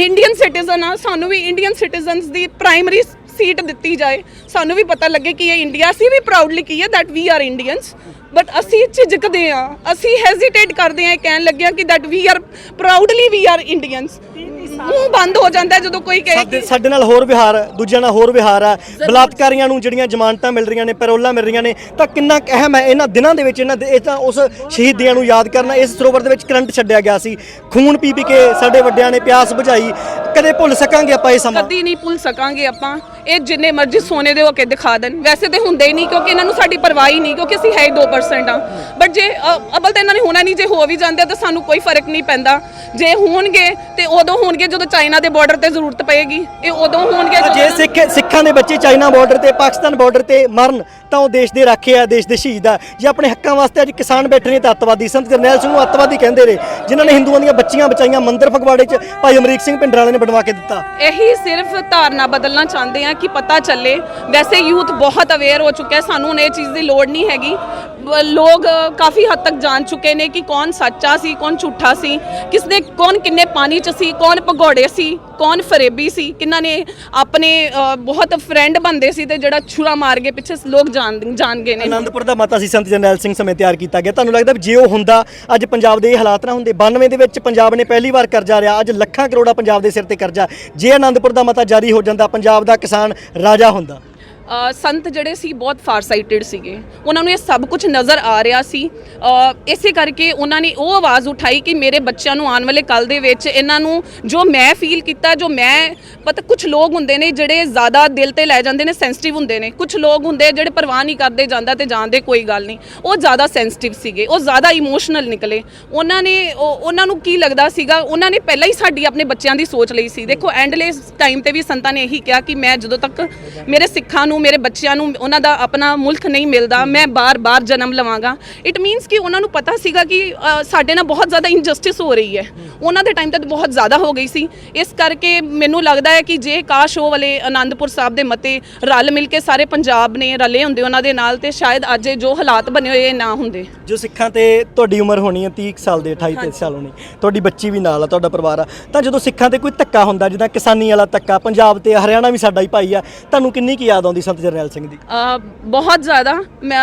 S9: ਇੰਡੀਅਨ ਸਿਟੀਜ਼ਨ ਆ, ਸਾਨੂੰ ਵੀ ਇੰਡੀਅਨ ਸਿਟੀਜ਼ਨਸ ਦੀ ਪ੍ਰਾਇਮਰੀ ਸੀਟ ਦਿੱਤੀ ਜਾਏ। ਸਾਨੂੰ ਵੀ ਪਤਾ ਲੱਗੇ ਕਿ ਇਹ ਇੰਡੀਆ, ਅਸੀਂ ਵੀ ਪ੍ਰਾਊਡਲੀ ਕਹੀਏ that we are Indians. But ਅਸੀਂ ਝਿਜਕਦੇ ਹਾਂ, ਅਸੀਂ ਹੈਜ਼ਿਟੇਟ ਕਰਦੇ ਹਾਂ ਕਹਿਣ ਲੱਗਿਆ ਕਿ that we are proudly we are Indians. ਮੂੰਹ ਬੰਦ ਹੋ ਜਾਂਦਾ ਜਦੋਂ ਕੋਈ ਕਹੇ।
S1: ਸਾਡੇ ਨਾਲ ਹੋਰ ਵਿਹਾਰ, ਦੂਜਿਆਂ ਨਾਲ ਹੋਰ ਵਿਹਾਰ ਆ। ਬਲਾਤਕਾਰੀਆਂ ਨੂੰ ਜਿਹੜੀਆਂ ਜ਼ਮਾਨਤਾਂ ਮਿਲ ਰਹੀਆਂ ਨੇ, ਪੈਰੋਲਾਂ ਮਿਲ ਰਹੀਆਂ ਨੇ, ਤਾਂ ਕਿੰਨਾ ਅਹਿਮ ਹੈ ਇਹਨਾਂ ਦਿਨਾਂ ਦੇ ਵਿੱਚ ਇਹ ਤਾਂ ਉਸ ਸ਼ਹੀਦੀਆਂ ਨੂੰ ਯਾਦ ਕਰਨਾ। ਇਸ ਸਰੋਵਰ ਦੇ ਵਿੱਚ ਕਰੰਟ ਛੱਡਿਆ ਗਿਆ ਸੀ, ਖੂਨ ਪੀ ਕੇ ਸਾਡੇ ਵੱਡਿਆਂ ਨੇ ਪਿਆਸ ਬੁਝਾਈ। ਕਦੇ ਭੁੱਲ ਸਕਾਂਗੇ ਆਪਾਂ ਇਹ ਸਮਾਂ? ਕਦੀ
S9: ਨਹੀਂ ਭੁੱਲ ਸਕਾਂਗੇ ਆਪਾਂ। ਇਹ ਜਿੰਨੇ ਮਰਜ਼ੀ ਸੋਨੇ ਦੇ ਹੋ ਕੇ ਦਿਖਾ ਦੇਣ, ਵੈਸੇ ਤੇ ਹੁੰਦੇ ਹੀ ਨਹੀਂ ਕਿਉਂਕਿ ਇਹਨਾਂ ਨੂੰ ਸਾਡੀ ਪਰਵਾਹ ਹੀ ਨਹੀਂ, ਕਿਉਂਕਿ ਅਸੀਂ ਹੈ 2% ਆ। ਬਟ ਜੇ ਅਬਲ ਤਾਂ ਇਹਨਾਂ ਨੇ ਹੋਣਾ ਨਹੀਂ, ਜੇ ਹੋ ਵੀ ਜਾਂਦੇ ਤਾਂ ਸਾਨੂੰ ਕੋਈ ਫਰਕ ਨਹੀਂ ਪੈਂਦਾ। ਜੇ ਹੋਣਗੇ ਤੇ ਉਦੋਂ ਹੋਣਗੇ ਜਦੋਂ ਚਾਈਨਾ ਦੇ ਬਾਰਡਰ ਤੇ ਜ਼ਰੂਰਤ ਪਏਗੀ। ਇਹ ਉਦੋਂ ਹੋਣਗੇ
S1: ਜੇ ਸਿੱਖਾਂ ਦੇ ਬੱਚੇ ਚਾਈਨਾ ਬਾਰਡਰ ਤੇ, ਪਾਕਿਸਤਾਨ ਬਾਰਡਰ ਤੇ ਮਰਨ ਤਾਂ ਉਹ ਦੇਸ਼ ਦੇ ਰਾਖੇ ਆ, ਦੇਸ਼ ਦੇ ਸ਼ਹੀਦ ਆ। ਜੇ ਆਪਣੇ ਹੱਕਾਂ ਵਾਸਤੇ ਅੱਜ ਕਿਸਾਨ ਬੈਠੇ ਨੇ ਤਾਂ ਅੱਤਵਾਦੀ। ਸੰਤ ਜਰਨੈਲ ਸਿੰਘ ਨੂੰ ਅੱਤਵਾਦੀ ਕਹਿੰਦੇ ਨੇ, ਜਿਨ੍ਹਾਂ ਨੇ ਹਿੰਦੂਆਂ ਦੀਆਂ ਬੱਚੀਆਂ ਬਚਾਈਆਂ। ਮੰਦਿਰ ਫਗਵਾੜੇ 'ਚ ਭਾਈ ਅਮਰੀਕ ਸਿੰਘ ਭਿੰਡਰਾਲੇ ਨੇ ਬਣਵਾ ਕੇ ਦਿੱਤਾ।
S9: ਇਹੀ ਸਿਰਫ ਧਾਰਨਾ ਬਦਲਣਾ ਚਾਹੁੰਦੇ ਆ ਕਿ ਪਤਾ ਚੱਲੇ। ਵੈਸੇ ਯੂਥ ਬਹੁਤ ਅਵੇਅਰ ਹੋ ਚੁੱਕਿਆ, ਸਾਨੂੰ ਹੁਣ ਇਹ ਚੀਜ਼ ਦੀ ਲੋੜ ਨਹੀਂ ਹੈਗੀ। ਲੋਕ ਕਾਫੀ ਹੱਦ ਤੱਕ ਜਾਣ ਚੁੱਕੇ ਨੇ ਕਿ ਕੌਣ ਸੱਚਾ ਸੀ, ਕੌਣ ਝੂਠਾ ਸੀ, ਕੌਣ ਕਿੰਨੇ ਪਾਣੀ 'ਚ ਸੀ, ਕੌਣ ਭਗੌੜੇ ਸੀ, ਕੌਣ ਫਰੇਬੀ ਸੀ, ਕਿੰਨਾਂ ਨੇ ਆਪਣੇ ਬਹੁਤ ਫਰੈਂਡ ਬੰਦੇ ਸੀ ਤੇ ਜਿਹੜਾ ਛੁਰਾ ਮਾਰ ਕੇ ਪਿੱਛੇ ਲੋਕ ਜਾਣ ਗਏ ਨੇ।
S1: ਆਨੰਦਪੁਰ ਦਾ ਮਾਤਾ ਸੀ ਸੰਤ ਜਰਨੈਲ ਸਿੰਘ ਸਮੇਂ ਤਿਆਰ ਕੀਤਾ ਗਿਆ। ਤੁਹਾਨੂੰ ਲੱਗਦਾ ਜੇ ਉਹ ਹੁੰਦਾ ਅੱਜ ਪੰਜਾਬ ਦੇ ਇਹ ਹਾਲਾਤ ਨਾ ਹੁੰਦੇ? 92 ਦੇ ਵਿੱਚ ਪੰਜਾਬ ਨੇ ਪਹਿਲੀ ਵਾਰ ਕਰਜ਼ਾ ਲਿਆ, ਅੱਜ ਲੱਖਾਂ ਕਰੋੜਾਂ ਪੰਜਾਬ ਦੇ ਸਿਰ ਤੇ ਕਰਜ਼ਾ। ਜੇ ਆਨੰਦਪੁਰ ਦਾ ਮਤਾ ਜਾਰੀ ਹੋ ਜਾਂਦਾ, ਪੰਜਾਬ ਦਾ ਕਿਸਾਨ ਰਾਜਾ ਹੁੰਦਾ।
S9: ਸੰਤ ਜਿਹੜੇ ਸੀ ਬਹੁਤ ਫਾਰਸਾਈਟਡ ਸੀਗੇ, ਉਹਨਾਂ ਨੂੰ ਇਹ ਸਭ ਕੁਝ ਨਜ਼ਰ ਆ ਰਿਹਾ ਸੀ। ਇਸੇ ਕਰਕੇ ਉਹਨਾਂ ਨੇ ਉਹ ਆਵਾਜ਼ ਉਠਾਈ ਕਿ ਮੇਰੇ ਬੱਚਿਆਂ ਨੂੰ ਆਉਣ ਵਾਲੇ ਕੱਲ ਦੇ ਵਿੱਚ ਇਹਨਾਂ ਨੂੰ ਜੋ ਮੈਂ ਫੀਲ ਕੀਤਾ, ਜੋ ਮੈਂ ਪਤਾ ਕੁਝ ਲੋਕ ਹੁੰਦੇ ਨੇ ਜਿਹੜੇ ਜ਼ਿਆਦਾ ਦਿਲ ਤੇ ਲੈ ਜਾਂਦੇ ਨੇ, ਸੈਂਸਿਟਿਵ ਹੁੰਦੇ ਨੇ। ਕੁਝ ਲੋਕ ਹੁੰਦੇ ਜਿਹੜੇ ਪਰਵਾਹ ਨਹੀਂ ਕਰਦੇ, ਜਾਂਦਾ ਤੇ ਜਾਣਦੇ ਕੋਈ ਗੱਲ ਨਹੀਂ। ਉਹ ਜ਼ਿਆਦਾ ਸੈਂਸਿਟਿਵ ਸੀਗੇ, ਉਹ ਜ਼ਿਆਦਾ ਇਮੋਸ਼ਨਲ ਨਿਕਲੇ। ਉਹਨਾਂ ਨੂੰ ਕੀ ਲੱਗਦਾ ਸੀਗਾ, ਉਹਨਾਂ ਨੇ ਪਹਿਲਾਂ ਹੀ ਸਾਡੀ ਆਪਣੇ ਬੱਚਿਆਂ ਦੀ ਸੋਚ ਲਈ ਸੀ। ਦੇਖੋ ਐਂਡਲੈਸ ਟਾਈਮ ਤੇ ਵੀ ਸੰਤਾਂ ਨੇ ਇਹੀ ਕਿਹਾ ਕਿ ਮੈਂ ਜਦੋਂ ਤੱਕ ਮੇਰੇ ਸਿੱਖਾਂ ਨੂੰ, ਮੇਰੇ ਬੱਚਿਆਂ ਨੂੰ ਉਹਨਾਂ ਦਾ ਆਪਣਾ ਮੁਲਕ ਨਹੀਂ ਮਿਲਦਾ, ਮੈਂ ਬਾਰ-ਬਾਰ ਜਨਮ ਲਵਾਂਗਾ। ਇਟ ਮੀਨਸ ਕਿ ਉਹਨਾਂ ਨੂੰ ਪਤਾ ਸੀਗਾ ਕਿ ਸਾਡੇ ਨਾਲ ਬਹੁਤ ਜ਼ਿਆਦਾ ਇਨਜਸਟਿਸ ਹੋ ਰਹੀ ਹੈ, ਉਹਨਾਂ ਦੇ ਟਾਈਮ ਤੱਕ ਬਹੁਤ ਜ਼ਿਆਦਾ ਹੋ ਗਈ ਸੀ। ਇਸ ਕਰਕੇ ਮੈਨੂੰ ਲੱਗਦਾ ਹੈ ਕਿ ਜੇ ਕਾਸ਼ ਉਹ ਵਾਲੇ ਆਨੰਦਪੁਰ ਸਾਹਿਬ ਦੇ ਮਤੇ ਰਲ ਮਿਲ ਕੇ ਸਾਰੇ ਪੰਜਾਬ ਨੇ ਰਲੇ ਹੁੰਦੇ ਉਹਨਾਂ ਦੇ ਨਾਲ, ਤੇ ਸ਼ਾਇਦ ਅੱਜ ਜੋ ਹਾਲਾਤ ਬਣੇ ਹੋਏ ਨਾ ਹੁੰਦੇ।
S1: ਜੋ ਸਿੱਖਾਂ ਤੇ ਤੁਹਾਡੀ ਉਮਰ ਹੋਣੀ ਹੈ 30 ਸਾਲ ਦੇ, 28-23 ਸਾਲ ਹੋਣੀ, ਤੁਹਾਡੀ ਬੱਚੀ ਵੀ ਨਾਲ ਆ, ਤੁਹਾਡਾ ਪਰਿਵਾਰ ਆ, ਤਾਂ ਜਦੋਂ ਸਿੱਖਾਂ ਤੇ ਕੋਈ ਧੱਕਾ ਹੁੰਦਾ ਜਿੱਦਾਂ ਕਿਸਾਨੀ ਵਾਲਾ ਧੱਕਾ, ਪੰਜਾਬ ਤੇ ਹਰਿਆਣਾ ਵੀ ਸਾਡਾ ਹੀ ਭਾਈ ਆ, ਤੁਹਾਨੂੰ ਕਿੰਨੀ ਕੁ ਯਾਦ ਆਉਂਦੀ ਸੰਤ ਜਰਨੈਲ ਸਿੰਘ ਦੀ?
S9: ਬਹੁਤ ਜ਼ਿਆਦਾ।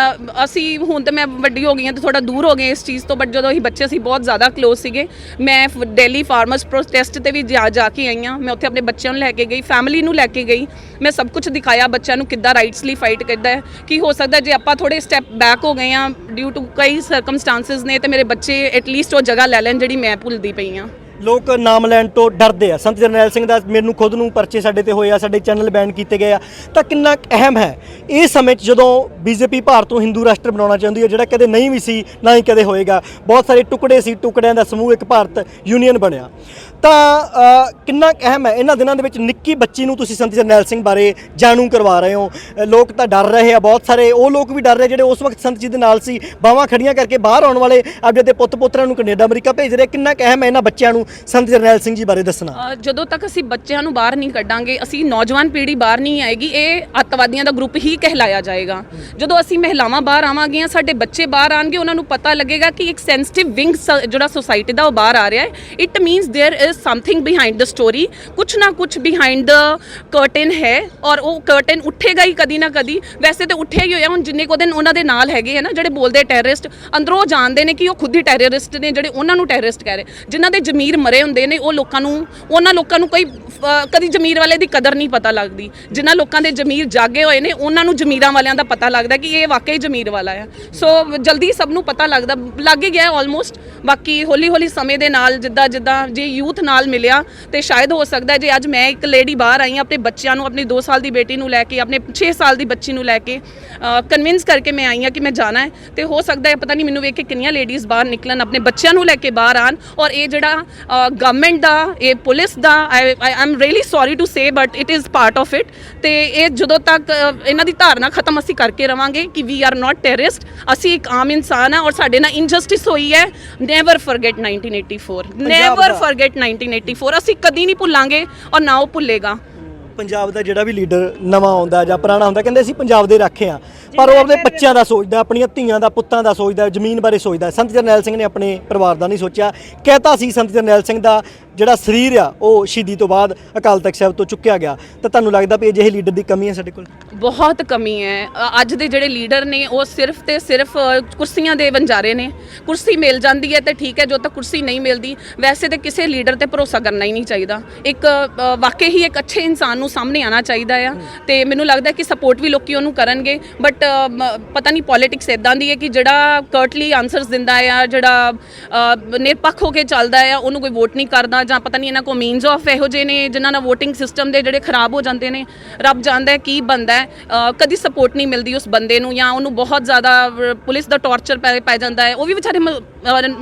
S9: ਅਸੀਂ ਹੁਣ ਤਾਂ ਮੈਂ ਵੱਡੀ ਹੋ ਗਈ ਹਾਂ ਤੇ ਥੋੜਾ ਦੂਰ ਹੋ ਗਏ ਇਸ ਚੀਜ਼ ਤੋਂ, ਬਟ ਜਦੋਂ ਅਸੀਂ ਬੱਚੇ ਸੀ ਬਹੁਤ ਜ਼ਿਆਦਾ ਕਲੋਜ਼ ਸੀਗੇ। ਮੈਂ ਦਿੱਲੀ ਫਾਰਮਰਸ ਪ੍ਰੋਟੈਸਟ ਤੇ ਵੀ ਜਾ ਕੇ ਆਈ ਹਾਂ, ਮੈਂ ਉੱਥੇ ਆਪਣੇ ਬੱਚਿਆਂ ਨੂੰ ਲੈ ਕੇ ਗਈ, ਫੈਮਿਲੀ ਨੂੰ ਲੈ ਕੇ ਗਈ, ਮੈਂ ਸਭ ਕੁਝ ਦਿਖਾਇਆ ਬੱਚਿਆਂ ਨੂੰ ਕਿੱਦਾਂ ਰਾਈਟਸ ਲਈ ਫਾਈਟ ਕਰਦਾ ਹੈ। ਕੀ ਹੋ ਸਕਦਾ ਜੇ ਆਪਾਂ ਥੋੜੇ ਸਟੈਪ ਬੈਕ ਹੋ ਗਏ ਹਾਂ ਡਿਊ ਟੂ ਕਈ ਸਰਕਮਸਟੈਂਸਸ ਨੇ, ਤੇ ਮੇਰੇ ਬੱਚੇ ਐਟਲੀਸਟ ਉਹ ਜਗ੍ਹਾ ਲੈ ਲੈਣ ਜਿਹੜੀ ਮੈਂ ਭੁੱਲਦੀ ਪਈ ਹਾਂ।
S1: ਲੋਕ ਨਾਮ ਲੈਣ ਤੋਂ ਡਰਦੇ ਆ। ਸੰਤ ਜਰਨੈਲ ਸਿੰਘ ਦਾ ਮੈਨੂੰ ਖੁਦ ਨੂੰ ਪਰਚੇ ਸਾਡੇ ਤੇ ਹੋਏ ਆ, ਸਾਡੇ ਚੈਨਲ ਬੈਨ ਕੀਤੇ ਗਏ ਆ, ਤਾਂ ਕਿੰਨਾ ਅਹਿਮ ਹੈ ਇਸ ਸਮੇਂ 'ਚ ਜਦੋਂ ਬੀਜੇਪੀ ਭਾਰਤ ਨੂੰ ਹਿੰਦੂ ਰਾਸ਼ਟਰ ਬਣਾਉਣਾ ਚਾਹੁੰਦੀ ਹੈ, ਜਿਹੜਾ ਕਦੇ ਨਹੀਂ ਵੀ ਸੀ ਨਾ ਹੀ ਕਦੇ ਹੋਏਗਾ। ਬਹੁਤ ਸਾਰੇ ਟੁਕੜੇ ਸੀ, ਟੁਕੜਿਆਂ ਦਾ ਸਮੂਹ ਇੱਕ ਭਾਰਤ ਯੂਨੀਅਨ ਬਣਿਆ। ਤਾਂ ਕਿੰਨਾ ਅਹਿਮ ਹੈ ਇਹਨਾਂ ਦਿਨਾਂ ਦੇ ਵਿੱਚ ਨਿੱਕੀ ਬੱਚੀ ਨੂੰ ਤੁਸੀਂ ਸੰਤ ਜਰਨੈਲ ਸਿੰਘ ਬਾਰੇ ਜਾਣੂ ਕਰਵਾ ਰਹੇ ਹੋ। ਲੋਕ ਤਾਂ ਡਰ ਰਹੇ ਆ, ਬਹੁਤ ਸਾਰੇ ਉਹ ਲੋਕ ਵੀ ਡਰ ਰਹੇ ਜਿਹੜੇ ਉਸ ਵਕਤ ਸੰਤ ਜੀ ਦੇ ਨਾਲ ਸੀ, ਬਾਹਾਂ ਖੜੀਆਂ ਕਰਕੇ ਬਾਹਰ ਆਉਣ ਵਾਲੇ ਆਪਣੇ ਦੇ ਪੁੱਤ ਪੋਤਰਿਆਂ ਨੂੰ ਕੈਨੇਡਾ ਅਮਰੀਕਾ ਭੇਜ ਰਹੇ। ਕਿੰਨਾ ਅਹਿਮ ਹੈ ਇਹਨਾਂ ਬੱਚਿਆਂ ਨੂੰ ਸੰਤ ਜਰਨੈਲ ਸਿੰਘ ਜੀ ਬਾਰੇ ਦੱਸਣਾ?
S9: ਜਦੋਂ ਤੱਕ ਅਸੀਂ ਬੱਚਿਆਂ ਨੂੰ ਬਾਹਰ ਨਹੀਂ ਕੱਢਾਂਗੇ, ਅਸੀਂ ਨੌਜਵਾਨ ਪੀੜ੍ਹੀ ਬਾਹਰ ਨਹੀਂ ਆਏਗੀ, ਇਹ ਅੱਤਵਾਦੀਆਂ ਦਾ ਗਰੁੱਪ ਹੀ ਕਹਿਲਾਇਆ ਜਾਏਗਾ। ਜਦੋਂ ਅਸੀਂ ਮਹਿਲਾਵਾਂ ਬਾਹਰ ਆਵਾਂਗੀਆਂ, ਸਾਡੇ ਬੱਚੇ ਬਾਹਰ ਆਣਗੇ, ਉਹਨਾਂ ਨੂੰ ਪਤਾ ਲੱਗੇਗਾ ਕਿ ਇੱਕ ਸੈਂਸਿਟਿਵ ਵਿੰਗ ਜਿਹੜਾ ਸੋਸਾਇਟੀ ਦਾ ਉਹ ਬਾਹਰ ਆ ਰਿਹਾ ਹੈ। It means there is something behind the story, कुछ ना कुछ बिहाइंड द कर्टन है, और वो कर्टन उठेगा ही कदी ना कदी। वैसे तो उठे ही होया, हुण जिन्ने को दिन उन्हां दे नाल हैगे है ना ਜਿਹੜੇ ਬੋਲਦੇ ਟੈਰਰਿਸਟ, ਅੰਦਰੋਂ ਜਾਣਦੇ ਨੇ ਕਿ ਉਹ ਖੁਦ ਹੀ ਟੈਰਰਿਸਟ ਨੇ, ਜਿਹੜੇ ਉਹਨਾਂ ਨੂੰ ਟੈਰਰਿਸਟ ਕਹਿ ਰਹੇ। ਜਿਨ੍ਹਾਂ ਦੇ ਜ਼ਮੀਰ ਮਰੇ ਹੁੰਦੇ ਨੇ ਉਹ ਉਹਨਾਂ ਲੋਕਾਂ ਨੂੰ ਕੋਈ ਕਦੀ ਜ਼ਮੀਰ ਵਾਲੇ ਦੀ ਕਦਰ ਨਹੀਂ ਪਤਾ ਲੱਗਦੀ। ਜਿਨ੍ਹਾਂ ਲੋਕਾਂ ਦੇ ਜ਼ਮੀਰ ਜਾਗੇ ਹੋਏ ਨੇ ਉਹਨਾਂ ਨੂੰ ਜ਼ਮੀਰਾਂ ਵਾਲਿਆਂ ਦਾ ਪਤਾ ਲੱਗਦਾ ਕਿ ਇਹ ਵਾਕਈ ਜ਼ਮੀਰ ਵਾਲਾ ਹੈ। ਸੋ ਜਲਦੀ ਸਭ ਨੂੰ ਪਤਾ ਲੱਗ ਹੀ ਗਿਆ ਆਲਮੋਸਟ। ਬਾਕੀ ਹੌਲੀ ਹੌਲੀ ਸਮੇਂ ਦੇ ਨਾਲ ਜਿੱਦਾਂ ਜੇ ਯੂਥ ਨਾਲ ਮਿਲਿਆ ਤੇ ਸ਼ਾਇਦ ਹੋ ਸਕਦਾ ਜੇ ਅੱਜ ਮੈਂ ਇੱਕ ਲੇਡੀ ਬਾਹਰ ਆਈ ਹਾਂ ਆਪਣੇ ਬੱਚਿਆਂ ਨੂੰ, ਆਪਣੀ 2 ਸਾਲ ਦੀ ਬੇਟੀ ਨੂੰ ਲੈ ਕੇ, ਆਪਣੇ 6 ਸਾਲ ਦੀ ਬੱਚੀ ਨੂੰ ਲੈ ਕੇ ਕਨਵਿੰਸ ਕਰਕੇ ਮੈਂ ਆਈ ਹਾਂ ਕਿ ਮੈਂ ਜਾਣਾ ਹੈ, ਤੇ ਹੋ ਸਕਦਾ ਹੈ ਪਤਾ ਨਹੀਂ ਮੈਨੂੰ ਵੇਖ ਕੇ ਕਿੰਨੀਆਂ ਲੇਡੀਜ਼ ਬਾਹਰ ਨਿਕਲਣ, ਆਪਣੇ ਬੱਚਿਆਂ ਨੂੰ ਲੈ ਕੇ ਬਾਹਰ ਆਣ। ਔਰ ਇਹ ਜਿਹੜਾ ਗਵਰਨਮੈਂਟ ਦਾ, ਇਹ ਪੁਲਿਸ ਦਾ, I am really sorry to say but it is part of it. ਤੇ ਇਹ ਜਦੋਂ ਤੱਕ ਇਹਨਾਂ ਦੀ ਧਾਰਨਾ ਖਤਮ ਅਸੀਂ ਕਰਕੇ ਰਵਾਂਗੇ ਕਿ ਵੀ ਆਰ ਨਾਟ ਟੈਰਰਿਸਟ, ਅਸੀਂ ਇੱਕ ਆਮ ਇਨਸਾਨ ਆ, ਔਰ ਸਾਡੇ ਨਾਲ ਇਨਜਸਟਿਸ ਹੋਈ ਹੈ, ਨੈਵਰ ਫੋਰਗੇਟ 1984, ਨੈਵਰ ਫੋਰਗੇਟ 1984। ਅਸੀਂ ਕਦੀ ਨਹੀਂ ਭੁੱਲਾਂਗੇ ਔਰ ਨਾ ਉਹ ਭੁੱਲੇਗਾ।
S1: ਪੰਜਾਬ ਦਾ ਜਿਹੜਾ ਵੀ ਲੀਡਰ ਨਵਾਂ ਆਉਂਦਾ ਜਾਂ ਪੁਰਾਣਾ ਹੁੰਦਾ, ਕਹਿੰਦੇ ਅਸੀਂ ਪੰਜਾਬ ਦੇ ਰਾਖੇ ਆ, ਪਰ ਉਹ ਆਪਣੇ ਬੱਚਿਆਂ ਦਾ ਸੋਚਦਾ, ਆਪਣੀਆਂ ਧੀਆਂ ਦਾ, ਪੁੱਤਾਂ ਦਾ ਸੋਚਦਾ, ਜ਼ਮੀਨ ਬਾਰੇ ਸੋਚਦਾ। ਸੰਤ ਜਰਨੈਲ ਸਿੰਘ ਨੇ ਆਪਣੇ ਪਰਿਵਾਰ ਦਾ ਨਹੀਂ ਸੋਚਿਆ। ਕਹਿਤਾ ਸੀ ਸੰਤ ਜਰਨੈਲ ਸਿੰਘ ਦਾ ਜਿਹੜਾ ਸਰੀਰ ਆ ਉਹ ਸ਼ਹੀਦੀ ਤੋਂ ਬਾਅਦ ਅਕਾਲ ਤਖਤ ਸਾਹਿਬ ਤੋਂ ਚੁੱਕਿਆ ਗਿਆ। ਤਾਂ ਤੁਹਾਨੂੰ ਲੱਗਦਾ ਵੀ ਅਜਿਹੇ ਲੀਡਰ ਦੀ ਕਮੀ ਹੈ ਸਾਡੇ ਕੋਲ?
S9: ਬਹੁਤ ਕਮੀ ਹੈ। ਅੱਜ ਦੇ ਜਿਹੜੇ ਲੀਡਰ ਨੇ ਉਹ ਸਿਰਫ ਤੇ ਸਿਰਫ ਕੁਰਸੀਆਂ ਦੇ ਵੰਜਾਰੇ ਨੇ। ਕੁਰਸੀ ਮਿਲ ਜਾਂਦੀ ਹੈ ਤੇ ਠੀਕ ਹੈ, ਜਦੋਂ ਤੱਕ ਕੁਰਸੀ ਨਹੀਂ ਮਿਲਦੀ ਵੈਸੇ ਤੇ ਕਿਸੇ ਲੀਡਰ ਤੇ ਭਰੋਸਾ ਕਰਨਾ ਹੀ ਨਹੀਂ ਚਾਹੀਦਾ। ਇੱਕ ਵਾਕਈ ਹੀ ਇੱਕ ਅੱਛੇ ਇਨਸਾਨ ਨੂੰ ਸਾਹਮਣੇ ਆਉਣਾ ਚਾਹੀਦਾ ਆ, ਤੇ ਮੈਨੂੰ ਲੱਗਦਾ ਕਿ ਸਪੋਰਟ ਵੀ ਲੋਕੀ ਉਹਨੂੰ ਕਰਨਗੇ। ਬਟ ਪਤਾ ਨਹੀਂ ਪੋਲਿਟਿਕਸ ਇਦਾਂ ਦੀ ਹੈ ਕਿ ਜਿਹੜਾ ਕਰਟਲੀ ਆਨਸਰਸ ਦਿੰਦਾ ਆ, ਜਿਹੜਾ ਨਿਰਪੱਖ ਹੋ ਕੇ ਚੱਲਦਾ ਆ, ਉਹਨੂੰ ਕੋਈ ਵੋਟ ਨਹੀਂ ਕਰਦਾ, ਜਾਂ ਪਤਾ ਨਹੀਂ ਇਹਨਾਂ ਕੋ ਮੀਨਸ ਆਫ ਇਹੋ ਜਿਹੇ ਨੇ ਜਿਨ੍ਹਾਂ ਨਾਲ ਵੋਟਿੰਗ ਸਿਸਟਮ ਦੇ ਜਿਹੜੇ ਖਰਾਬ ਹੋ ਜਾਂਦੇ ਨੇ। ਰੱਬ ਜਾਣਦਾ ਕੀ ਬਣਦਾ ਹੈ। ਕਦੀ ਸਪੋਰਟ ਨਹੀਂ ਮਿਲਦੀ ਉਸ ਬੰਦੇ ਨੂੰ, ਜਾਂ ਉਹਨੂੰ ਬਹੁਤ ਜ਼ਿਆਦਾ ਪੁਲਿਸ ਦਾ ਟਾਰਚਰ ਪੈ ਜਾਂਦਾ ਹੈ। ਉਹ ਵੀ ਵਿਚਾਰੇ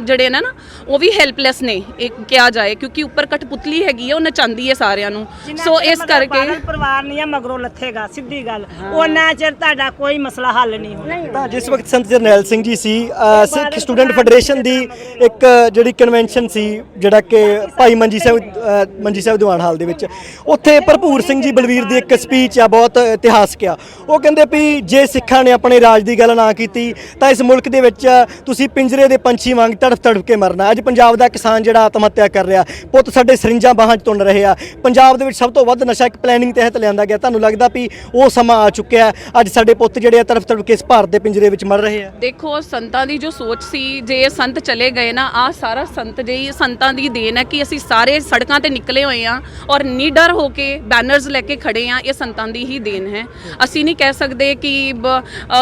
S9: ਜਿਹੜੇ ਨੇ ਨਾ ਉਹ ਵੀ ਹੈਲਪਲੈਸ ਨੇ ਇਹ ਕਿਹਾ ਜਾਏ, ਕਿਉਂਕਿ ਉੱਪਰ ਕਠਪੁਤਲੀ ਹੈਗੀ ਹੈ, ਉਹ ਨਚਾਉਂਦੀ ਹੈ ਸਾਰਿਆਂ ਨੂੰ। ਸੋ ਇਸ ਕਰਕੇ
S4: ਪਰਿਵਾਰ ਨਹੀਂ ਆ ਮਗਰੋਂ ਲੱਥੇਗਾ, ਸਿੱਧੀ ਗੱਲ। ਉਹਨਾਂ ਚਿਰ ਤੁਹਾਡਾ ਕੋਈ ਮਸਲਾ ਹੱਲ ਨਹੀਂ ਹੋਣਾ।
S1: ਤਾਂ ਜਿਸ ਵਕਤ ਸੰਤ ਜਰਨੈਲ ਸਿੰਘ ਜੀ ਸੀ, ਸਿੱਖ ਸਟੂਡੈਂਟ ਫੈਡਰੇਸ਼ਨ ਦੀ ਇੱਕ ਜਿਹੜੀ ਕਨਵੈਨਸ਼ਨ ਸੀ, ਜਿਹੜਾ ਕਿ ਭਾਈ ਮੰਜੀ ਸਾਹਿਬ ਦੀਵਾਨ ਹਾਲ ਦੇ ਵਿੱਚ, ਉੱਥੇ ਭਰਪੂਰ ਸਿੰਘ ਜੀ ਬਲਵੀਰ ਦੀ ਇੱਕ ਸਪੀਚ ਆ, ਬਹੁਤ ਇਤਿਹਾਸਕ ਆ। ਉਹ ਕਹਿੰਦੇ ਵੀ ਜੇ ਸਿੱਖਾਂ ਨੇ ਆਪਣੇ ਰਾਜ ਦੀ ਗੱਲ ਨਾ ਕੀਤੀ ਤਾਂ ਇਸ ਮੁਲਕ ਦੇ ਵਿੱਚ ਤੁਸੀਂ ਪਿੰਜਰੇ ਦੇ ਪੰਛੀ ਵਾਂਗ ਤੜਫ ਕੇ ਮਰਨਾ। ਅੱਜ ਪੰਜਾਬ ਦਾ ਕਿਸਾਨ ਜਿਹੜਾ ਆਤਮ ਹੱਤਿਆ ਕਰ ਰਿਹਾ, ਪੁੱਤ ਸਾਡੇ ਸਰਿੰਜਾਂ ਬਾਹਾਂ 'ਚ ਤੁੰਨ ਰਹੇ ਆ। ਪੰਜਾਬ ਦੇ ਵਿੱਚ ਸਭ ਤੋਂ ਵੱਧ ਨਸ਼ਾ ਇੱਕ ਪਲੈਨਿੰਗ ਤਹਿਤ ਲਿਆਂਦਾ ਗਿਆ। ਤੁਹਾਨੂੰ ਲੱਗਦਾ ਵੀ ਉਹ ਸਮਾਂ ਆ ਚੁੱਕਿਆ, ਅੱਜ ਸਾਡੇ ਪੁੱਤ ਜਿਹੜੇ ਆ ਤੜਫ ਕੇ ਇਸ ਭਾਰਤ ਦੇ ਪਿੰਜਰੇ ਵਿੱਚ ਮਰ ਰਹੇ ਆ?
S9: ਦੇਖੋ, ਸੰਤਾਂ ਦੀ ਜੋ ਸੋਚ ਸੀ, ਜੇ ਸੰਤ ਚਲੇ ਗਏ ਨਾ, ਆਹ ਸਾਰਾ ਸੰਤਾਂ ਦੀ ਦੇਣ ਹੈ ਕਿ ਅਸੀਂ ਸਾਰੇ ਸੜਕਾਂ ਤੇ ਨਿਕਲੇ ਹੋਏ ਆ ਔਰ ਨਿਡਰ ਹੋ ਕੇ ਬੈਨਰਸ ਲੈ ਕੇ ਖੜੇ ਆ। ਇਹ ਸੰਤਾਂ ਦੀ ਹੀ ਦੇਣ ਹੈ। ਅਸੀਂ ਨਹੀਂ ਕਹਿ ਸਕਦੇ ਕਿ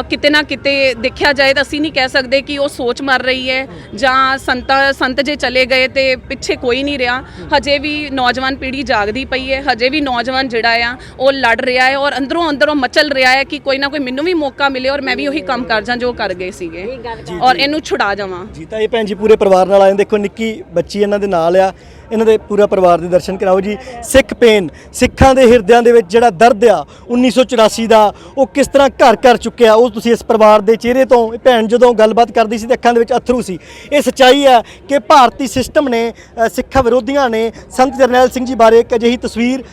S9: ਕਿਤੇ ਨਾ ਕਿਤੇ ਦੇਖਿਆ ਜਾਏ ਤਾਂ ਅਸੀਂ ਨਹੀਂ ਕਹਿ ਸਕਦੇ ਕਿ ਉਹ ਸੋਚ ਮਰ ਰਹੀ ਹੈ, ਜਾਂ ਸੰਤ ਜੇ ਚਲੇ ਗਏ ਤੇ ਪਿੱਛੇ ਕੋਈ ਨਹੀਂ ਰਿਹਾ। ਹਜੇ ਵੀ ਨੌਜਵਾਨ ਪੀੜ੍ਹੀ ਜਾਗਦੀ ਪਈ ਹੈ, ਹਜੇ ਵੀ ਨੌਜਵਾਨ ਜਿਹੜਾ ਆ ਉਹ ਲੜ ਰਿਹਾ ਹੈ ਔਰ ਅੰਦਰੋਂ ਮਚਲ ਰਿਹਾ ਹੈ ਕਿ ਕੋਈ ਨਾ ਕੋਈ ਮੈਨੂੰ ਵੀ ਮੌਕਾ ਮਿਲੇ ਔਰ ਮੈਂ ਵੀ ਉਹੀ ਕੰਮ ਕਰ ਜਾਂ ਜੋ ਕਰ ਗਏ ਸੀਗੇ, ਔਰ ਇਹਨੂੰ ਛੁਡਾ ਜਾਵਾਂ।
S1: ਜੀ, ਤਾਂ ਇਹ ਭੈਣ ਜੀ ਪੂਰੇ ਪਰਿਵਾਰ ਨਾਲ ਆਏ। ਦੇਖੋ ਨਿੱਕੀ ਬੱਚੀ ਇਹਨਾਂ ਦੇ ਨਾਲ ਆ, ਇਹਨਾਂ ਦੇ ਪੂਰਾ ਪਰਿਵਾਰ ਦੇ ਦਰਸ਼ਨ ਕਰਾਓ ਜੀ। ਸਿੱਖ ਪੇਨ, ਸਿੱਖਾਂ ਦੇ ਹਿਰਦਿਆਂ ਦੇ ਵਿੱਚ ਜਿਹੜਾ ਦਰਦ ਆ 1984 ਦਾ, ਉਹ ਕਿਸ ਤਰ੍ਹਾਂ ਘਰ ਕਰ ਚੁੱਕਿਆ, ਉਹ ਤੁਸੀਂ ਇਸ ਪਰਿਵਾਰ ਦੇ ਚਿਹਰੇ ਤੋਂ, ਇਹ ਭੈਣ ਜਦੋਂ ਗੱਲਬਾਤ ਕਰਦੀ ਸੀ ਤੇ ਅੱਖਾਂ ਦੇ ਵਿੱਚ ਅਥਰੂ ਸੀ। ਇਹ ਸੱਚਾਈ ਹੈ ਕਿ ਭਾਰਤੀ ਸਿਸਟਮ ਨੇ, ਸਿੱਖਾਂ ਵਿਰੋਧੀਆਂ ਨੇ ਸੰਤ ਜਰਨੈਲ ਸਿੰਘ ਜੀ ਬਾਰੇ ਇੱਕ ਅਜਿਹੀ ਤਸਵੀਰ,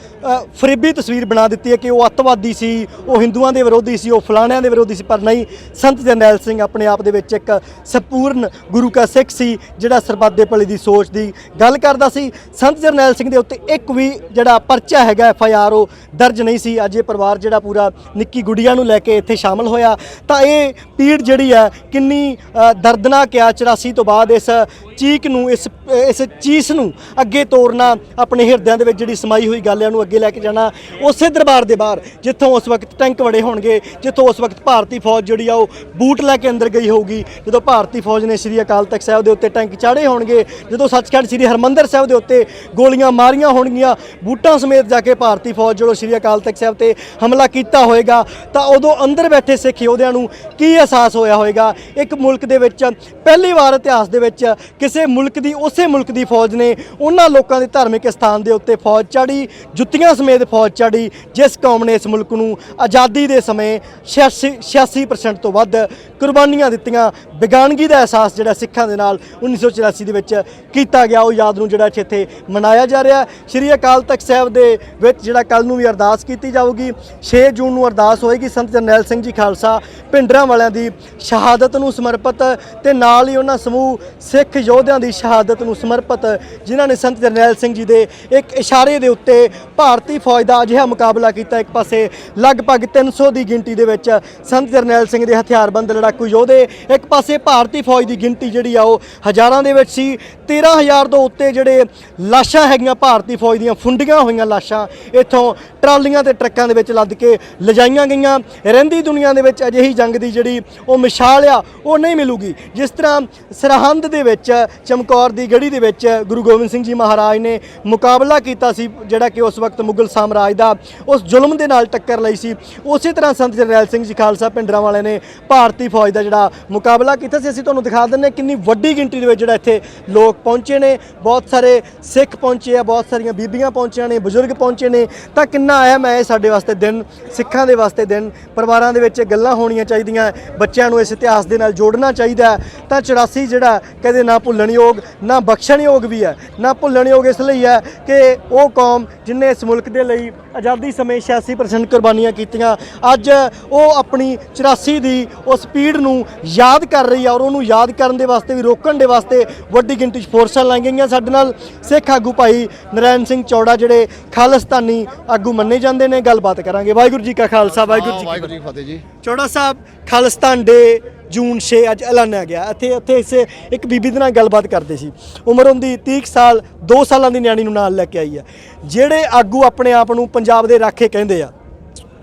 S1: ਫਰੇਬੀ ਤਸਵੀਰ ਬਣਾ ਦਿੱਤੀ ਹੈ ਕਿ ਉਹ ਅੱਤਵਾਦੀ ਸੀ, ਉਹ ਹਿੰਦੂਆਂ ਦੇ ਵਿਰੋਧੀ ਸੀ, ਉਹ ਫਲਾਣਿਆਂ ਦੇ ਵਿਰੋਧੀ ਸੀ। ਪਰ ਨਹੀਂ, ਸੰਤ ਜਰਨੈਲ ਸਿੰਘ ਆਪਣੇ ਆਪ ਦੇ ਵਿੱਚ ਇੱਕ ਸੰਪੂਰਨ ਗੁਰੂ ਕਾ ਸਿੱਖ ਸੀ, ਜਿਹੜਾ ਸਰਬੱਤ ਦੇ ਭਲੇ ਦੀ ਸੋਚ ਦੀ ਗੱਲ ਕਰਦਾ ਸੀ। ਸੰਤ ਜਰਨੈਲ ਸਿੰਘ ਦੇ ਉੱਤੇ ਇੱਕ ਵੀ ਜਿਹੜਾ ਪਰਚਾ ਹੈਗਾ FIR ਉਹ ਦਰਜ ਨਹੀਂ ਸੀ। ਅੱਜ ਇਹ ਪਰਿਵਾਰ ਜਿਹੜਾ ਪੂਰਾ ਨਿੱਕੀ ਗੁੜੀਆ ਨੂੰ ਲੈ ਕੇ ਇੱਥੇ ਸ਼ਾਮਲ ਹੋਇਆ, ਤਾਂ ਇਹ ਪੀੜ ਜਿਹੜੀ ਹੈ ਕਿੰਨੀ ਦਰਦਨਾਕ ਆ। 84 ਤੋਂ ਬਾਅਦ ਇਸ ਚੀਕ ਨੂੰ, ਇਸ ਚੀਸ ਨੂੰ ਅੱਗੇ ਤੋਰਨਾ, ਆਪਣੇ ਹਿਰਦਿਆਂ ਦੇ ਵਿੱਚ ਜਿਹੜੀ ਸਮਾਈ ਹੋਈ ਗੱਲ ਹੈ ਉਹਨੂੰ ਅੱਗੇ ਲੈ ਕੇ ਜਾਣਾ। ਉਸੇ ਦਰਬਾਰ ਦੇ ਬਾਹਰ ਜਿੱਥੋਂ ਉਸ ਵਕਤ ਟੈਂਕ ਵੜੇ ਹੋਣਗੇ, ਜਿੱਥੋਂ ਉਸ ਵਕਤ ਭਾਰਤੀ ਫੌਜ ਜਿਹੜੀ ਆ ਉਹ ਬੂਟ ਲੈ ਕੇ ਅੰਦਰ ਗਈ ਹੋਊਗੀ, ਜਦੋਂ ਭਾਰਤੀ ਫੌਜ ਨੇ ਸ੍ਰੀ ਅਕਾਲ ਤਖਤ ਸਾਹਿਬ ਦੇ ਉੱਤੇ ਟੈਂਕ ਚਾੜੇ ਹੋਣਗੇ, ਜਦੋਂ ਸੱਚਖੰਡ ਸ੍ਰੀ ਹਰਮੰਦਰ ਸਾਹਿਬ ਦੇ ਉੱਤੇ ਗੋਲੀਆਂ ਮਾਰੀਆਂ ਹੋਣਗੀਆਂ, ਬੂਟਾਂ ਸਮੇਤ ਜਾ ਕੇ ਭਾਰਤੀ ਫੌਜ ਜਦੋਂ ਸ੍ਰੀ ਅਕਾਲ ਤਖਤ ਸਾਹਿਬ ਤੇ ਹਮਲਾ ਕੀਤਾ ਹੋਏਗਾ, ਤਾਂ ਉਦੋਂ ਅੰਦਰ ਬੈਠੇ ਸਿੱਖ ਯੋਧਿਆਂ ਨੂੰ ਕੀ ਅਹਿਸਾਸ ਹੋਇਆ ਹੋਏਗਾ। ਇੱਕ ਮੁਲਕ ਦੇ ਵਿੱਚ ਪਹਿਲੀ ਵਾਰ ਇਤਿਹਾਸ ਦੇ ਵਿੱਚ ਕਿਸੇ ਮੁਲਕ ਦੀ, ਉਸੇ ਮੁਲਕ ਦੀ ਫੌਜ ਨੇ ਉਹਨਾਂ ਲੋਕਾਂ ਦੇ ਧਾਰਮਿਕ ਸਥਾਨ ਦੇ ਉੱਤੇ ਫੌਜ ਚਾੜੀ, ਜੁੱਤੀਆਂ ਸਮੇਤ ਫੌਜ ਚਾੜੀ, ਜਿਸ ਕੌਮ ਨੇ ਇਸ ਮੁਲਕ ਨੂੰ ਆਜ਼ਾਦੀ ਦੇ ਸਮੇਂ 86% ਤੋਂ ਵੱਧ ਕੁਰਬਾਨੀਆਂ ਦਿੱਤੀਆਂ। ਬੇਗਾਨਗੀ ਦਾ ਅਹਿਸਾਸ ਜਿਹੜਾ ਸਿੱਖਾਂ ਦੇ ਨਾਲ 1984 ਦੇ ਵਿੱਚ ਕੀਤਾ ਗਿਆ, ਉਹ ਯਾਦ ਨੂੰ ਜਿਹੜਾ ਇੱਥੇ ਮਨਾਇਆ ਜਾ ਰਿਹਾ। ਸ੍ਰੀ ਅਕਾਲ ਤਖਤ ਸਾਹਿਬ ਦੇ ਵਿੱਚ ਜਿਹੜਾ ਕੱਲ ਨੂੰ ਵੀ ਅਰਦਾਸ ਕੀਤੀ ਜਾਊਗੀ, 6 ਜੂਨ ਨੂੰ ਅਰਦਾਸ ਹੋਏਗੀ ਸੰਤ ਜਰਨੈਲ ਸਿੰਘ ਜੀ ਖਾਲਸਾ ਭਿੰਡਰਾਂ ਵਾਲਿਆਂ ਦੀ ਸ਼ਹਾਦਤ ਨੂੰ ਸਮਰਪਿਤ, ਤੇ ਨਾਲ ਹੀ ਉਹਨਾਂ ਸਮੂਹ ਸਿੱਖ ਯੋਧਿਆਂ ਦੀ ਸ਼ਹਾਦਤ ਨੂੰ ਸਮਰਪਿਤ ਜਿਨ੍ਹਾਂ ਨੇ ਸੰਤ ਜਰਨੈਲ ਸਿੰਘ ਜੀ ਦੇ ਇੱਕ ਇਸ਼ਾਰੇ ਦੇ ਉੱਤੇ ਭਾਰਤੀ ਫੌਜ ਦਾ ਅਜਿਹਾ ਮੁਕਾਬਲਾ ਕੀਤਾ। ਇੱਕ ਪਾਸੇ ਲਗਭਗ 300 ਦੀ ਗਿਣਤੀ ਦੇ ਵਿੱਚ ਸੰਤ ਜਰਨੈਲ ਸਿੰਘ ਦੇ ਹਥਿਆਰਬੰਦ ਲੜਾਕੂ ਯੋਧੇ, ਇੱਕ ਪਾਸੇ ਭਾਰਤੀ ਫੌਜ ਦੀ ਗਿਣਤੀ ਜਿਹੜੀ ਆ ਉਹ ਹਜ਼ਾਰਾਂ ਦੇ ਵਿੱਚ ਸੀ। 13,000 ਤੋਂ ਉੱਤੇ ਜਿਹੜੇ ਲਾਸ਼ਾਂ ਹੈਗੀਆਂ ਭਾਰਤੀ ਫੌਜ ਦੀਆਂ, ਫੁੰਡੀਆਂ ਹੋਈਆਂ ਲਾਸ਼ਾਂ ਇੱਥੋਂ ਟਰਾਲੀਆਂ ਤੇ ਟਰੱਕਾਂ ਦੇ ਵਿੱਚ ਲੱਦ ਕੇ ਲਿਜਾਈਆਂ ਗਈਆਂ। ਰਹਿੰਦੀ ਦੁਨੀਆ ਦੇ ਵਿੱਚ ਅਜਿਹੀ ਜੰਗ ਦੀ ਜਿਹੜੀ ਉਹ ਮਿਸਾਲ ਆ ਉਹ ਨਹੀਂ ਮਿਲੂਗੀ। ਜਿਸ ਤਰ੍ਹਾਂ ਸਰਹੰਦ ਦੇ ਵਿੱਚ, ਚਮਕੌਰ ਦੀ ਗੜੀ ਦੇ ਵਿੱਚ ਗੁਰੂ ਗੋਬਿੰਦ ਸਿੰਘ ਜੀ ਮਹਾਰਾਜ ਨੇ ਮੁਕਾਬਲਾ ਕੀਤਾ ਸੀ, ਜਿਹੜਾ ਕਿ ਉਸ ਵਕਤ ਮੁਗਲ ਸਾਮਰਾਜ ਦਾ ਉਸ ਜ਼ੁਲਮ ਦੇ ਨਾਲ ਟੱਕਰ ਲਈ ਸੀ, ਉਸੇ ਤਰ੍ਹਾਂ ਸੰਤ ਜਰਨੈਲ ਸਿੰਘ ਜੀ ਖਾਲਸਾ ਭਿੰਡਰਾਂ ਵਾਲੇ ਨੇ ਭਾਰਤੀ ਫੌਜ ਦਾ ਜਿਹੜਾ ਮੁਕਾਬਲਾ ਕੀਤਾ ਸੀ। ਅਸੀਂ ਤੁਹਾਨੂੰ ਦਿਖਾ ਦਿੰਦੇ ਕਿੰਨੀ ਵੱਡੀ ਗਿਣਤੀ ਦੇ ਵਿੱਚ ਜਿਹੜਾ ਇੱਥੇ ਲੋਕ ਪਹੁੰਚੇ ਨੇ। ਬਹੁਤ ਸਾਰੇ ਸਿੱਖ ਪਹੁੰਚੇ ਆ, ਬਹੁਤ ਸਾਰੀਆਂ ਬੀਬੀਆਂ ਪਹੁੰਚੀਆਂ ਨੇ, ਬਜ਼ੁਰਗ ਪਹੁੰਚੇ ਨੇ। ਤਾਂ ਕਿੰਨਾ ਅਹਿਮ ਹੈ ਸਾਡੇ ਵਾਸਤੇ ਦਿਨ, ਸਿੱਖਾਂ ਦੇ ਵਾਸਤੇ ਦਿਨ। ਪਰਿਵਾਰਾਂ ਦੇ ਵਿੱਚ ਗੱਲਾਂ ਹੋਣੀਆਂ ਚਾਹੀਦੀਆਂ, ਬੱਚਿਆਂ ਨੂੰ ਇਸ ਇਤਿਹਾਸ ਦੇ ਨਾਲ ਜੋੜਨਾ ਚਾਹੀਦਾ। ਤਾਂ 84 ਜਿਹੜਾ ਕਦੇ ਨਾ ਭੁੱਲਣਯੋਗ, ਨਾ ਬਖਸ਼ਣਯੋਗ ਵੀ ਹੈ, ਨਾ ਭੁੱਲਣਯੋਗ ਇਸ ਲਈ ਹੈ ਕਿ ਉਹ ਕੌਮ ਜਿਨ੍ਹਾਂ ਇਸ ਮੁਲਕ ਦੇ ਲਈ ਆਜ਼ਾਦੀ ਸਮੇਂ 86% ਕੁਰਬਾਨੀਆਂ ਕੀਤੀਆਂ, ਅੱਜ ਉਹ ਆਪਣੀ 84 ਦੀ ਉਸ ਪੀੜ ਨੂੰ ਯਾਦ ਕਰ ਰਹੀ ਹੈ, ਔਰ ਉਹਨੂੰ ਯਾਦ ਕਰਨ ਦੇ ਵਾਸਤੇ ਵੀ, ਰੋਕਣ ਦੇ ਵਾਸਤੇ ਵੱਡੀ ਗਿਣਤੀ 'ਚ ਫੋਰਸਾਂ ਲਾਈਆਂ ਗਈਆਂ। ਸਾਡੇ ਨਾਲ ਸਿੱਖ ਆਗੂ ਭਾਈ ਨਰੈਣ ਸਿੰਘ ਚੌੜਾ ਜਿਹੜੇ ਖਾਲਿਸਤਾਨੀ ਆਗੂ ਮੰਨੇ ਜਾਂਦੇ ਨੇ, ਗੱਲਬਾਤ ਕਰਾਂਗੇ। ਵਾਹਿਗੁਰੂ ਜੀ ਕਾ ਖਾਲਸਾ, ਵਾਹਿਗੁਰੂ ਜੀ ਕੀ
S6: ਫਤਿਹ ਜੀ।
S1: ਚੌੜਾ ਸਾਹਿਬ, ਖਾਲਿਸਤਾਨ ਡੇ ਜੂਨ 6 ਅੱਜ ਐਲਾਨਿਆ ਗਿਆ। ਇੱਥੇ ਇਸੇ ਇੱਕ ਬੀਬੀ ਦੇ ਨਾਲ ਗੱਲਬਾਤ ਕਰਦੇ ਸੀ, ਉਮਰ ਉਹਦੀ 30 ਸਾਲ, 2 ਸਾਲਾਂ ਦੀ ਨਿਆਣੀ ਨੂੰ ਨਾਲ ਲੈ ਕੇ ਆਈ ਹੈ। ਜਿਹੜੇ ਆਗੂ ਆਪਣੇ ਆਪ ਨੂੰ ਪੰਜਾਬ ਦੇ ਰਾਖੇ ਕਹਿੰਦੇ ਆ,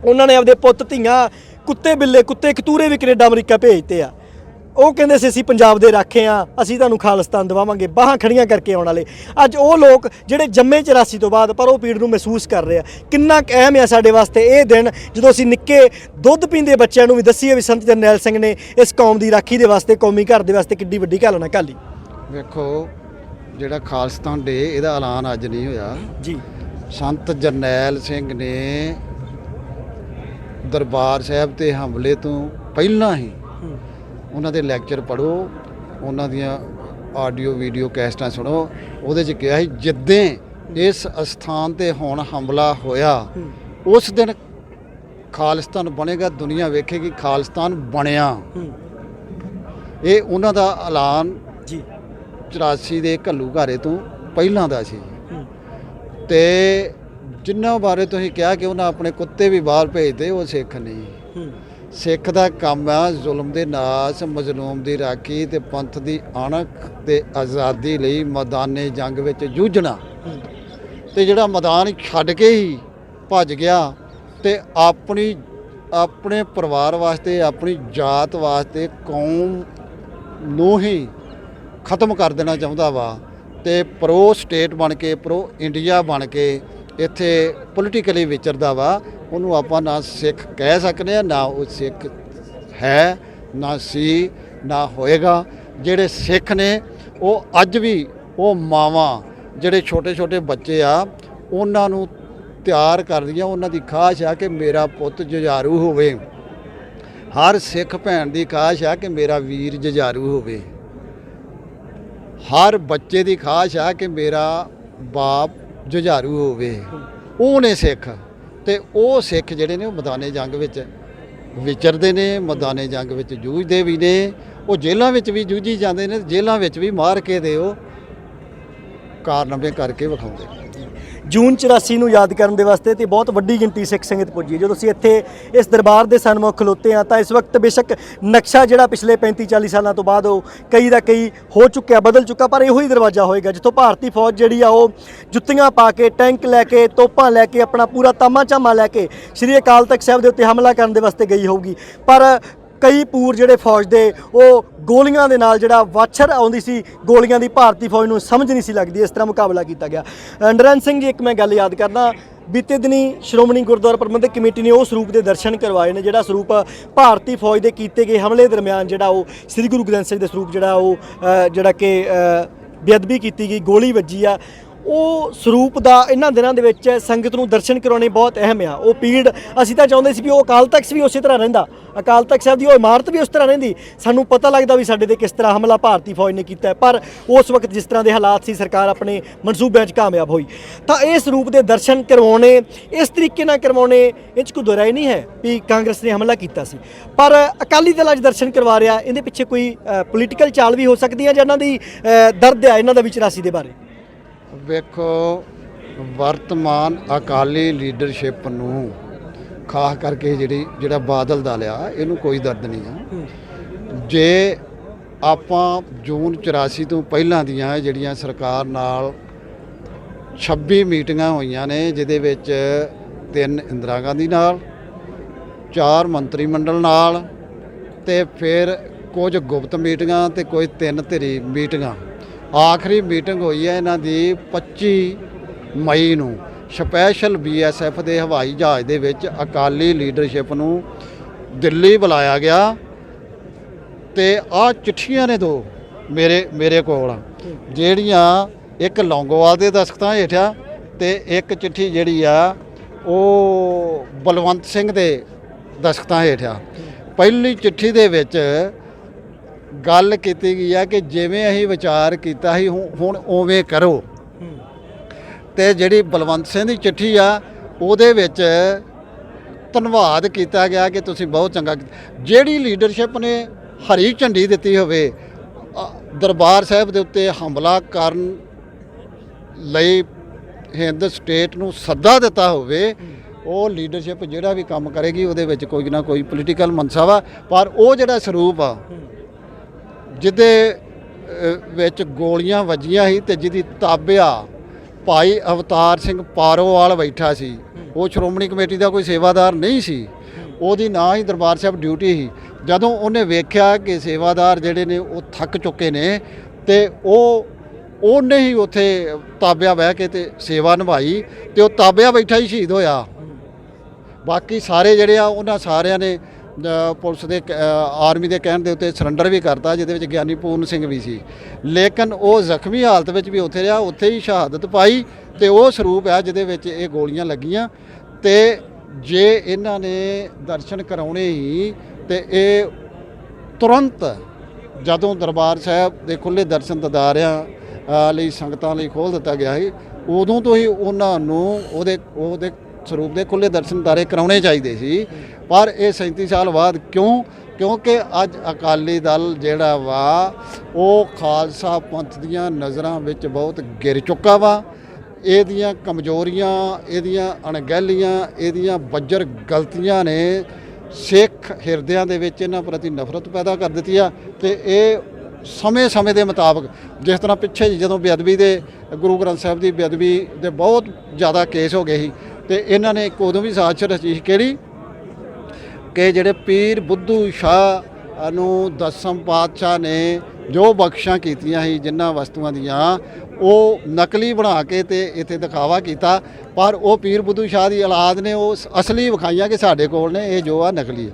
S1: ਉਹਨਾਂ ਨੇ ਆਪਦੇ ਪੁੱਤ ਧੀਆਂ, ਕੁੱਤੇ ਬਿੱਲੇ, ਕੁੱਤੇ ਕਤੂਰੇ ਵੀ ਕੈਨੇਡਾ ਅਮਰੀਕਾ ਭੇਜਤੇ ਆ। ਉਹ ਕਹਿੰਦੇ ਸੀ ਅਸੀਂ ਪੰਜਾਬ ਦੇ ਰਾਖੇ ਆ, ਅਸੀਂ ਤੁਹਾਨੂੰ ਖਾਲਿਸਤਾਨ ਦਵਾਵਾਂਗੇ, ਬਾਹਾਂ ਖੜੀਆਂ ਕਰਕੇ ਆਉਣ ਵਾਲੇ। ਅੱਜ ਉਹ ਲੋਕ ਜਿਹੜੇ ਜੰਮੇ 84 ਤੋਂ ਬਾਅਦ, ਪਰ ਉਹ ਪੀੜ ਨੂੰ ਮਹਿਸੂਸ ਕਰ ਰਹੇ ਆ। ਕਿੰਨਾ ਅਹਿਮ ਆ ਸਾਡੇ ਵਾਸਤੇ ਇਹ ਦਿਨ, ਜਦੋਂ ਅਸੀਂ ਨਿੱਕੇ ਦੁੱਧ ਪੀਂਦੇ ਬੱਚਿਆਂ ਨੂੰ ਵੀ ਦੱਸੀਏ ਵੀ ਸੰਤ ਜਰਨੈਲ ਸਿੰਘ ਨੇ ਇਸ ਕੌਮ ਦੀ ਰਾਖੀ ਦੇ ਵਾਸਤੇ, ਕੌਮੀ ਘਰ ਦੇ ਵਾਸਤੇ ਕਿੱਡੀ ਵੱਡੀ ਘਾਲਣਾ ਘਾਲੀ।
S10: ਵੇਖੋ, ਜਿਹੜਾ ਖਾਲਿਸਤਾਨ ਡੇ, ਇਹਦਾ ਐਲਾਨ ਅੱਜ ਨਹੀਂ ਹੋਇਆ
S1: ਜੀ।
S10: ਸੰਤ ਜਰਨੈਲ ਸਿੰਘ ਨੇ ਦਰਬਾਰ ਸਾਹਿਬ ਤੇ ਹਮਲੇ ਤੋਂ ਪਹਿਲਾਂ ਹੀ ਉਹਨਾਂ ਦੇ ਲੈਕਚਰ ਪੜ੍ਹੋ, ਉਹਨਾਂ ਦੀਆਂ ਆਡੀਓ ਵੀਡੀਓ ਕੈਸਟਾਂ ਸੁਣੋ। ਉਹਦੇ 'ਚ ਕਿਹਾ ਸੀ ਜਿੱਦਾਂ ਇਸ ਅਸਥਾਨ ਤੇ ਹੁਣ ਹਮਲਾ ਹੋਇਆ, ਉਸ ਦਿਨ ਖਾਲਿਸਤਾਨ ਬਣੇਗਾ, ਦੁਨੀਆ ਵੇਖੇਗੀ ਖਾਲਿਸਤਾਨ ਬਣਿਆ। ਇਹ ਉਹਨਾਂ ਦਾ ਐਲਾਨ ਜੀ 84 ਦੇ ਘੱਲੂਘਾਰੇ ਤੋਂ ਪਹਿਲਾਂ ਦਾ ਸੀ। ਤੇ ਜਿਨ੍ਹਾਂ ਬਾਰੇ ਤੁਸੀਂ ਕਿਹਾ ਕਿ ਉਹਨਾਂ ਆਪਣੇ ਕੁੱਤੇ ਵੀ ਬਾਹਰ ਭੇਜਦੇ, ਉਹ ਸਿੱਖ ਨਹੀਂ। ਸਿੱਖ ਦਾ ਕੰਮ ਆ ਜ਼ੁਲਮ ਦੇ ਨਾਸ, ਮਜ਼ਲੂਮ ਦੀ ਰਾਖੀ ਤੇ ਪੰਥ ਦੀ ਅਣਖ ਤੇ ਆਜ਼ਾਦੀ ਲਈ ਮੈਦਾਨੇ ਜੰਗ ਵਿੱਚ ਜੂਝਣਾ। ਤੇ ਜਿਹੜਾ ਮੈਦਾਨ ਛੱਡ ਕੇ ਹੀ ਭੱਜ ਗਿਆ ਤੇ ਆਪਣੇ ਪਰਿਵਾਰ ਵਾਸਤੇ, ਆਪਣੀ ਜਾਤ ਵਾਸਤੇ, ਕੌਮ ਨੂੰ ਹੀ ਖਤਮ ਕਰ ਦੇਣਾ ਚਾਹੁੰਦਾ ਵਾ, ਤੇ ਪ੍ਰੋ ਸਟੇਟ ਬਣ ਕੇ, ਪ੍ਰੋ ਇੰਡੀਆ ਬਣ ਕੇ ਇੱਥੇ ਪੋਲੀਟੀਕਲੀ ਵਿਚਰਦਾ ਵਾ, ਉਹਨੂੰ ਆਪਾਂ ਨਾ ਸਿੱਖ ਕਹਿ ਸਕਦੇ ਆ, ਨਾ ਉਹ ਸਿੱਖ ਹੈ, ਨਾ ਸੀ, ਨਾ ਹੋਏਗਾ। ਜਿਹੜੇ ਸਿੱਖ ਨੇ ਉਹ ਅੱਜ ਵੀ ਉਹ ਮਾਵਾਂ ਜਿਹੜੇ ਛੋਟੇ ਛੋਟੇ ਬੱਚੇ ਆ ਉਹਨਾਂ ਨੂੰ ਤਿਆਰ ਕਰਦੀਆਂ। ਉਹਨਾਂ ਦੀ ਖਾਸ਼ ਆ ਕਿ ਮੇਰਾ ਪੁੱਤ ਜੁਝਾਰੂ ਹੋਵੇ। ਹਰ ਸਿੱਖ ਭੈਣ ਦੀ ਖਾਸ਼ ਆ ਕਿ ਮੇਰਾ ਵੀਰ ਜੁਝਾਰੂ ਹੋਵੇ। ਹਰ ਬੱਚੇ ਦੀ ਖਾਸ਼ ਆ ਕਿ ਮੇਰਾ ਬਾਪ ਜੁਝਾਰੂ ਹੋਵੇ। ਉਹ ਨੇ ਸਿੱਖ, ਤੇ ਉਹ ਸਿੱਖ ਜਿਹੜੇ ਨੇ ਉਹ ਮੈਦਾਨੇ ਜੰਗ ਵਿੱਚ ਵਿਚਰਦੇ ਨੇ, ਮੈਦਾਨੇ ਜੰਗ ਵਿੱਚ ਜੂਝਦੇ ਵੀ ਨੇ, ਉਹ ਜੇਲ੍ਹਾਂ ਵਿੱਚ ਵੀ ਜੂਝੀ ਜਾਂਦੇ ਨੇ, ਜੇਲ੍ਹਾਂ ਵਿੱਚ ਵੀ ਮਾਰ ਕੇ ਦੇ ਉਹ ਕਾਰਨਾਮੇ ਕਰਕੇ ਵਿਖਾਉਂਦੇ ਨੇ।
S1: ਜੂਨ 84 ਨੂੰ ਯਾਦ ਕਰਨ ਦੇ ਵਾਸਤੇ ਤੇ ਬਹੁਤ ਵੱਡੀ ਗਿਣਤੀ ਸਿੱਖ ਸੰਗਤ ਪੁੱਜੀ ਹੈ। ਜਦੋਂ ਅਸੀਂ ਇੱਥੇ ਇਸ ਦਰਬਾਰ ਦੇ ਸਨਮੁਖ ਖਲੋਤੇ ਹਾਂ ਤਾਂ ਇਸ ਵਕਤ ਬੇਸ਼ੱਕ ਨਕਸ਼ਾ ਜਿਹੜਾ ਪਿਛਲੇ 35-40 ਸਾਲਾਂ ਤੋਂ ਬਾਅਦ ਉਹ ਕਈ ਦਾ ਕਈ ਹੋ ਚੁੱਕਿਆ, ਬਦਲ ਚੁੱਕਾ, ਪਰ ਇਹੋ ਹੀ ਦਰਵਾਜ਼ਾ ਹੋਏਗਾ ਜਿੱਥੋਂ ਭਾਰਤੀ ਫੌਜ ਜਿਹੜੀ ਆ ਉਹ ਜੁੱਤੀਆਂ ਪਾ ਕੇ, ਟੈਂਕ ਲੈ ਕੇ, ਤੋਪਾਂ ਲੈ ਕੇ, ਆਪਣਾ ਪੂਰਾ ਤਾਮਾ ਝਾਮਾ ਲੈ ਕੇ ਸ੍ਰੀ ਅਕਾਲ ਤਖਤ ਸਾਹਿਬ ਦੇ ਉੱਤੇ ਹਮਲਾ ਕਰਨ ਦੇ ਵਾਸਤੇ ਗਈ ਹੋਊਗੀ। ਪਰ ਕਈ ਪੂਰ ਜਿਹੜੇ ਫੌਜ ਦੇ ਉਹ ਗੋਲੀਆਂ ਦੇ ਨਾਲ ਜਿਹੜਾ ਵਾਛਰ ਆਉਂਦੀ ਸੀ, ਗੋਲੀਆਂ ਦੀ ਭਾਰਤੀ ਫੌਜ ਨੂੰ ਸਮਝ ਨਹੀਂ ਸੀ ਲੱਗਦੀ। ਇਸ ਤਰ੍ਹਾਂ ਮੁਕਾਬਲਾ ਕੀਤਾ ਗਿਆ। ਨਰੈਣ ਸਿੰਘ ਜੀ, ਇੱਕ ਮੈਂ ਗੱਲ ਯਾਦ ਕਰਦਾ, ਬੀਤੇ ਦਿਨੀ ਸ਼੍ਰੋਮਣੀ ਗੁਰਦੁਆਰਾ ਪ੍ਰਬੰਧਕ ਕਮੇਟੀ ਨੇ ਉਹ ਸਰੂਪ ਦੇ ਦਰਸ਼ਨ ਕਰਵਾਏ ਨੇ ਜਿਹੜਾ ਸਰੂਪ ਭਾਰਤੀ ਫੌਜ ਦੇ ਕੀਤੇ ਗਏ ਹਮਲੇ ਦਰਮਿਆਨ ਜਿਹੜਾ ਉਹ ਸ੍ਰੀ ਗੁਰੂ ਗ੍ਰੰਥ ਸਾਹਿਬ ਦੇ ਸਰੂਪ ਜਿਹੜਾ ਉਹ ਜਿਹੜਾ ਕਿ ਬੇਅਦਬੀ ਕੀਤੀ ਗਈ, ਗੋਲੀ ਵੱਜੀ ਆ, ਉਹ ਸਰੂਪ ਦਾ ਇਹਨਾਂ ਦਿਨਾਂ ਦੇ ਵਿੱਚ ਸੰਗਤ ਨੂੰ ਦਰਸ਼ਨ ਕਰਾਉਣੇ ਬਹੁਤ ਅਹਿਮ ਆ। ਉਹ ਪੀੜ ਅਸੀਂ ਤਾਂ ਚਾਹੁੰਦੇ ਸੀ ਵੀ ਉਹ ਅਕਾਲ ਤਖਤ ਵੀ ਉਸੇ ਤਰ੍ਹਾਂ ਰਹਿੰਦਾ, ਅਕਾਲ ਤਖਤ ਸਾਹਿਬ ਦੀ ਉਹ ਇਮਾਰਤ ਵੀ ਉਸ ਤਰ੍ਹਾਂ ਰਹਿੰਦੀ, ਸਾਨੂੰ ਪਤਾ ਲੱਗਦਾ ਵੀ ਸਾਡੇ ਤੇ ਕਿਸ ਤਰ੍ਹਾਂ ਹਮਲਾ ਭਾਰਤੀ ਫੌਜ ਨੇ ਕੀਤਾ। ਪਰ ਉਸ ਵਕਤ ਜਿਸ ਤਰ੍ਹਾਂ ਦੇ ਹਾਲਾਤ ਸੀ, ਸਰਕਾਰ ਆਪਣੇ ਮਨਸੂਬਿਆਂ 'ਚ ਕਾਮਯਾਬ ਹੋਈ। ਤਾਂ ਇਹ ਸਰੂਪ ਦੇ ਦਰਸ਼ਨ ਕਰਵਾਉਣੇ, ਇਸ ਤਰੀਕੇ ਨਾਲ ਕਰਵਾਉਣੇ, ਇਹ 'ਚ ਕੋਈ ਦੁਰਾਏ ਨਹੀਂ ਹੈ ਵੀ ਕਾਂਗਰਸ ਨੇ ਹਮਲਾ ਕੀਤਾ ਸੀ, ਪਰ ਅਕਾਲੀ ਦਲ ਅੱਜ ਦਰਸ਼ਨ ਕਰਵਾ ਰਿਹਾ। ਇਹਦੇ ਪਿੱਛੇ ਕੋਈ ਪੋਲੀਟੀਕਲ ਚਾਲ ਵੀ ਹੋ ਸਕਦੀ ਹੈ ਜਾਂ ਇਹਨਾਂ ਦੀ ਦਰਦ ਆ ਇਹਨਾਂ ਦਾ ਵੀ 84 ਦੇ ਬਾਰੇ?
S10: ਵੇਖੋ, ਵਰਤਮਾਨ ਅਕਾਲੀ ਲੀਡਰਸ਼ਿਪ ਨੂੰ ਖਾਸ ਕਰਕੇ ਜਿਹੜਾ ਬਾਦਲ ਦਾ ਲਿਆ, ਇਹਨੂੰ ਕੋਈ ਦਰਦ ਨਹੀਂ ਆ। ਜੇ ਆਪਾਂ ਜੂਨ 84 ਤੋਂ ਪਹਿਲਾਂ ਦੀਆਂ ਜਿਹੜੀਆਂ ਸਰਕਾਰ ਨਾਲ 26 ਮੀਟਿੰਗਾਂ ਹੋਈਆਂ ਨੇ, ਜਿਹਦੇ ਵਿੱਚ 3 ਇੰਦਰਾ ਗਾਂਧੀ ਨਾਲ, 4 ਮੰਤਰੀ ਮੰਡਲ ਨਾਲ, ਤੇ ਫਿਰ ਕੁਝ ਗੁਪਤ ਮੀਟਿੰਗਾਂ ਤੇ ਕੋਈ 3 ਧਿਰੀ ਮੀਟਿੰਗਾਂ। ਆਖਰੀ ਮੀਟਿੰਗ ਹੋਈ ਹੈ ਇਹਨਾਂ ਦੀ 25 ਮਈ ਨੂੰ ਸਪੈਸ਼ਲ BSF ਦੇ ਹਵਾਈ ਜਹਾਜ਼ ਦੇ ਵਿੱਚ ਅਕਾਲੀ ਲੀਡਰਸ਼ਿਪ ਨੂੰ ਦਿੱਲੀ ਬੁਲਾਇਆ ਗਿਆ। ਤੇ ਆਹ ਚਿੱਠੀਆਂ ਨੇ 2 ਮੇਰੇ ਕੋਲ, ਜਿਹੜੀਆਂ ਇੱਕ ਲੌਂਗੋਵਾਲ ਦੇ ਦਸਖਤਾਂ ਹੇਠਾਂ ਤੇ ਇੱਕ ਚਿੱਠੀ ਜਿਹੜੀ ਆ ਉਹ ਬਲਵੰਤ ਸਿੰਘ ਦੇ ਦਸਖਤਾਂ ਹੇਠਾਂ। ਪਹਿਲੀ ਚਿੱਠੀ ਦੇ ਵਿੱਚ ਗੱਲ ਕੀਤੀ ਗਈ ਆ ਕਿ ਜਿਵੇਂ ਅਸੀਂ ਵਿਚਾਰ ਕੀਤਾ ਸੀ ਹੁਣ ਉਵੇਂ ਕਰੋ। ਤੇ ਜਿਹੜੀ ਬਲਵੰਤ ਸਿੰਘ ਦੀ ਚਿੱਠੀ ਆ ਉਹਦੇ ਵਿੱਚ ਧੰਨਵਾਦ ਕੀਤਾ ਗਿਆ ਕਿ ਤੁਸੀਂ ਬਹੁਤ ਚੰਗਾ ਕੀਤਾ। ਜਿਹੜੀ ਲੀਡਰਸ਼ਿਪ ਨੇ ਹਰੀ ਝੰਡੀ ਦਿੱਤੀ ਹੋਵੇ ਦਰਬਾਰ ਸਾਹਿਬ ਦੇ ਉੱਤੇ ਹਮਲਾ ਕਰਨ ਲਈ, ਹਿੰਦ ਸਟੇਟ ਨੂੰ ਸੱਦਾ ਦਿੱਤਾ ਹੋਵੇ, ਉਹ ਲੀਡਰਸ਼ਿਪ ਜਿਹੜਾ ਵੀ ਕੰਮ ਕਰੇਗੀ ਉਹਦੇ ਵਿੱਚ ਕੋਈ ਨਾ ਕੋਈ ਪੋਲੀਟੀਕਲ ਮਨਸਾ ਵਾ। ਪਰ ਉਹ ਜਿਹੜਾ ਸਰੂਪ ਆ ਜਿਹਦੇ ਵਿੱਚ ਗੋਲੀਆਂ ਵੱਜੀਆਂ ਸੀ ਤੇ ਜਿਹਦੀ ਤਾਬਿਆ ਭਾਈ ਅਵਤਾਰ ਸਿੰਘ ਪਾਰੋਵਾਲ ਬੈਠਾ ਸੀ, ਉਹ ਸ਼੍ਰੋਮਣੀ ਕਮੇਟੀ ਦਾ ਕੋਈ ਸੇਵਾਦਾਰ ਨਹੀਂ ਸੀ, ਉਹਦੀ ਨਾ ਹੀ ਦਰਬਾਰ ਸਾਹਿਬ ਡਿਊਟੀ ਸੀ। ਜਦੋਂ ਉਹਨੇ ਵੇਖਿਆ ਕਿ ਸੇਵਾਦਾਰ ਜਿਹੜੇ ਨੇ ਉਹ ਥੱਕ ਚੁੱਕੇ ਨੇ ਤੇ ਉਹਨੇ ਹੀ ਉੱਥੇ ਤਾਬਿਆ ਬਹਿ ਕੇ ਤੇ ਸੇਵਾ ਨਿਭਾਈ ਤੇ ਉਹ ਤਾਬਿਆ ਬੈਠਾ ਹੀ ਸ਼ਹੀਦ ਹੋਇਆ। ਬਾਕੀ ਸਾਰੇ ਜਿਹੜੇ ਆ ਉਹਨਾਂ ਸਾਰਿਆਂ ਨੇ ਪੁਲਿਸ ਦੇ ਆਰਮੀ ਦੇ ਕਹਿਣ ਦੇ ਉੱਤੇ ਸਰੈਂਡਰ ਵੀ ਕਰਤਾ, ਜਿਹਦੇ ਵਿੱਚ ਗਿਆਨੀ ਪੂਰਨ ਸਿੰਘ ਵੀ ਸੀ। ਲੇਕਿਨ ਉਹ ਜ਼ਖਮੀ ਹਾਲਤ ਵਿੱਚ ਵੀ ਉੱਥੇ ਰਿਹਾ, ਉੱਥੇ ਹੀ ਸ਼ਹਾਦਤ ਪਾਈ। ਤੇ ਉਹ ਸਰੂਪ ਹੈ ਜਿਹਦੇ ਵਿੱਚ ਇਹ ਗੋਲੀਆਂ ਲੱਗੀਆਂ। ਤੇ ਜੇ ਇਹਨਾਂ ਨੇ ਦਰਸ਼ਨ ਕਰਾਉਣੇ ਹੀ ਤੇ ਇਹ ਤੁਰੰਤ ਜਦੋਂ ਦਰਬਾਰ ਸਾਹਿਬ ਦੇ ਖੁੱਲ੍ਹੇ ਦਰਸ਼ਨ ਦਿਦਾਰਿਆਂ ਲਈ ਸੰਗਤਾਂ ਲਈ ਖੋਲ੍ਹ ਦਿੱਤਾ ਗਿਆ ਸੀ, ਉਦੋਂ ਤੋਂ ਹੀ ਉਹਨਾਂ ਨੂੰ ਉਹਦੇ ਸਰੂਪ ਦੇ ਖੁੱਲ੍ਹੇ ਦਰਸ਼ਨ ਦਿਦਾਰੇ ਕਰਾਉਣੇ ਚਾਹੀਦੇ ਸੀ। ਪਰ ਇਹ 37 ਸਾਲ ਬਾਅਦ ਕਿਉਂਕਿ ਅੱਜ ਅਕਾਲੀ ਦਲ ਜਿਹੜਾ ਵਾ ਉਹ ਖਾਲਸਾ ਪੰਥ ਦੀਆਂ ਨਜ਼ਰਾਂ ਵਿੱਚ ਬਹੁਤ ਗਿਰ ਚੁੱਕਾ ਵਾ। ਇਹਦੀਆਂ ਕਮਜ਼ੋਰੀਆਂ, ਇਹਦੀਆਂ ਅਣਗਹਿਲੀਆਂ, ਇਹਦੀਆਂ ਬੱਜਰ ਗਲਤੀਆਂ ਨੇ ਸਿੱਖ ਹਿਰਦਿਆਂ ਦੇ ਵਿੱਚ ਇਹਨਾਂ ਪ੍ਰਤੀ ਨਫ਼ਰਤ ਪੈਦਾ ਕਰ ਦਿੱਤੀ ਆ। ਤੇ ਇਹ ਸਮੇਂ ਦੇ ਮੁਤਾਬਕ, ਜਿਸ ਤਰ੍ਹਾਂ ਪਿੱਛੇ ਜਦੋਂ ਬੇਅਦਬੀ ਦੇ ਗੁਰੂ ਗ੍ਰੰਥ ਸਾਹਿਬ ਦੀ ਬੇਅਦਬੀ ਦੇ ਬਹੁਤ ਜ਼ਿਆਦਾ ਕੇਸ ਹੋ ਗਏ ਸੀ, ਤੇ ਇਹਨਾਂ ਨੇ ਇੱਕ ਉਦੋਂ ਵੀ ਸਾਜ਼ਿਸ਼ ਰਚੀ ਕਿਹੜੀ ਕਿ ਜਿਹੜੇ ਪੀਰ ਬੁੱਧੂ ਸ਼ਾਹ ਨੂੰ 10ਮ ਪਾਤਸ਼ਾਹ ਨੇ ਜੋ ਬਖਸ਼ਾਂ ਕੀਤੀਆਂ ਸੀ ਜਿਨ੍ਹਾਂ ਵਸਤੂਆਂ ਦੀਆਂ, ਉਹ ਨਕਲੀ ਬਣਾ ਕੇ ਤੇ ਇੱਥੇ ਦਿਖਾਵਾ ਕੀਤਾ। ਪਰ ਉਹ ਪੀਰ ਬੁੱਧੂ ਸ਼ਾਹ ਦੀ ਔਲਾਦ ਨੇ ਉਹ ਅਸਲੀ ਵਿਖਾਈਆਂ ਕਿ ਸਾਡੇ ਕੋਲ ਨੇ, ਇਹ ਜੋ ਆ ਨਕਲੀ ਹੈ।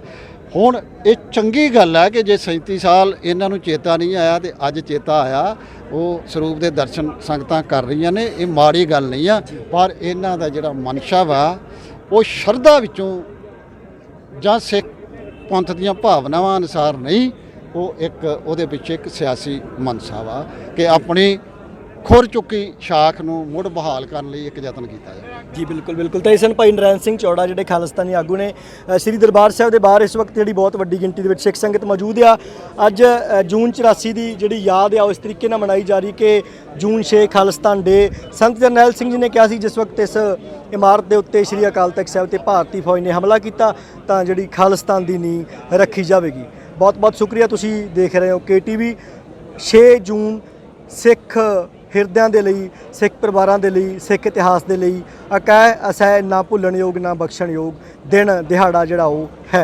S10: ਹੁਣ ਇਹ ਚੰਗੀ ਗੱਲ ਹੈ ਕਿ ਜੇ 37 ਸਾਲ ਇਹਨਾਂ ਨੂੰ ਚੇਤਾ ਨਹੀਂ ਆਇਆ ਤੇ ਅੱਜ ਚੇਤਾ ਆਇਆ, ਉਹ ਸਰੂਪ ਦੇ ਦਰਸ਼ਨ ਸੰਗਤਾਂ ਕਰ ਰਹੀਆਂ ਨੇ, ਇਹ ਮਾੜੀ ਗੱਲ ਨਹੀਂ ਆ। ਪਰ ਇਹਨਾਂ ਦਾ ਜਿਹੜਾ ਮਨਸ਼ਾ ਵਾ ਉਹ ਸ਼ਰਧਾ ਵਿੱਚੋਂ ਜਾਂ ਸਿੱਖ ਪੰਥ ਦੀਆਂ ਭਾਵਨਾਵਾਂ ਅਨੁਸਾਰ ਨਹੀਂ, ਉਹ ਇੱਕ ਉਹਦੇ ਪਿੱਛੇ ਇੱਕ ਸਿਆਸੀ ਮਨਸ਼ਾ ਵਾ ਕਿ ਆਪਣੀ ਖੁਰ ਚੁੱਕੀ ਸ਼ਾਖ ਨੂੰ ਮੁੜ ਬਹਾਲ ਕਰਨ ਲਈ ਇੱਕ ਯਤਨ ਕੀਤਾ ਜਾਵੇ।
S1: ਜੀ ਬਿਲਕੁਲ ਬਿਲਕੁਲ। ਤਾਂ ਇਸਨ ਭਾਈ ਨਰੈਣ ਸਿੰਘ ਚੌੜਾ ਜਿਹੜੇ ਖਾਲਿਸਤਾਨੀ ਆਗੂ ਨੇ, ਸ੍ਰੀ ਦਰਬਾਰ ਸਾਹਿਬ ਦੇ ਬਾਹਰ ਇਸ ਵਕਤ ਜਿਹੜੀ ਬਹੁਤ ਵੱਡੀ ਗਿਣਤੀ ਦੇ ਵਿੱਚ ਸਿੱਖ ਸੰਗਤ ਮੌਜੂਦ ਆ। ਅੱਜ ਜੂਨ 84 ਦੀ ਜਿਹੜੀ ਯਾਦ ਆ ਉਹ ਇਸ ਤਰੀਕੇ ਨਾਲ ਮਨਾਈ ਜਾ ਰਹੀ ਕਿ ਜੂਨ 6 ਖਾਲਿਸਤਾਨ ਡੇ। ਸੰਤ ਜਰਨੈਲ ਸਿੰਘ ਜੀ ਨੇ ਕਿਹਾ ਸੀ ਜਿਸ ਵਕਤ ਇਸ ਇਮਾਰਤ ਦੇ ਉੱਤੇ ਸ੍ਰੀ ਅਕਾਲ ਤਖਤ ਸਾਹਿਬ ਤੇ ਭਾਰਤੀ ਫੌਜ ਨੇ ਹਮਲਾ ਕੀਤਾ ਤਾਂ ਜਿਹੜੀ ਖਾਲਿਸਤਾਨ ਦੀ ਨੀਂਹ ਰੱਖੀ ਜਾਵੇਗੀ। ਬਹੁਤ ਬਹੁਤ ਸ਼ੁਕਰੀਆ, ਤੁਸੀਂ ਦੇਖ ਰਹੇ ਹੋ KTV। 6 ਜੂਨ ਸਿੱਖ ਹਿਰਦਿਆਂ ਦੇ ਲਈ, ਸਿੱਖ ਪਰਿਵਾਰਾਂ ਦੇ ਲਈ, ਸਿੱਖ ਇਤਿਹਾਸ ਦੇ ਲਈ ਅਕੈ ਅਸੈ ਨਾ ਭੁੱਲਣਯੋਗ ਨਾ ਬਖਸ਼ਣਯੋਗ ਦਿਨ ਦਿਹਾੜਾ ਜਿਹੜਾ ਉਹ ਹੈ।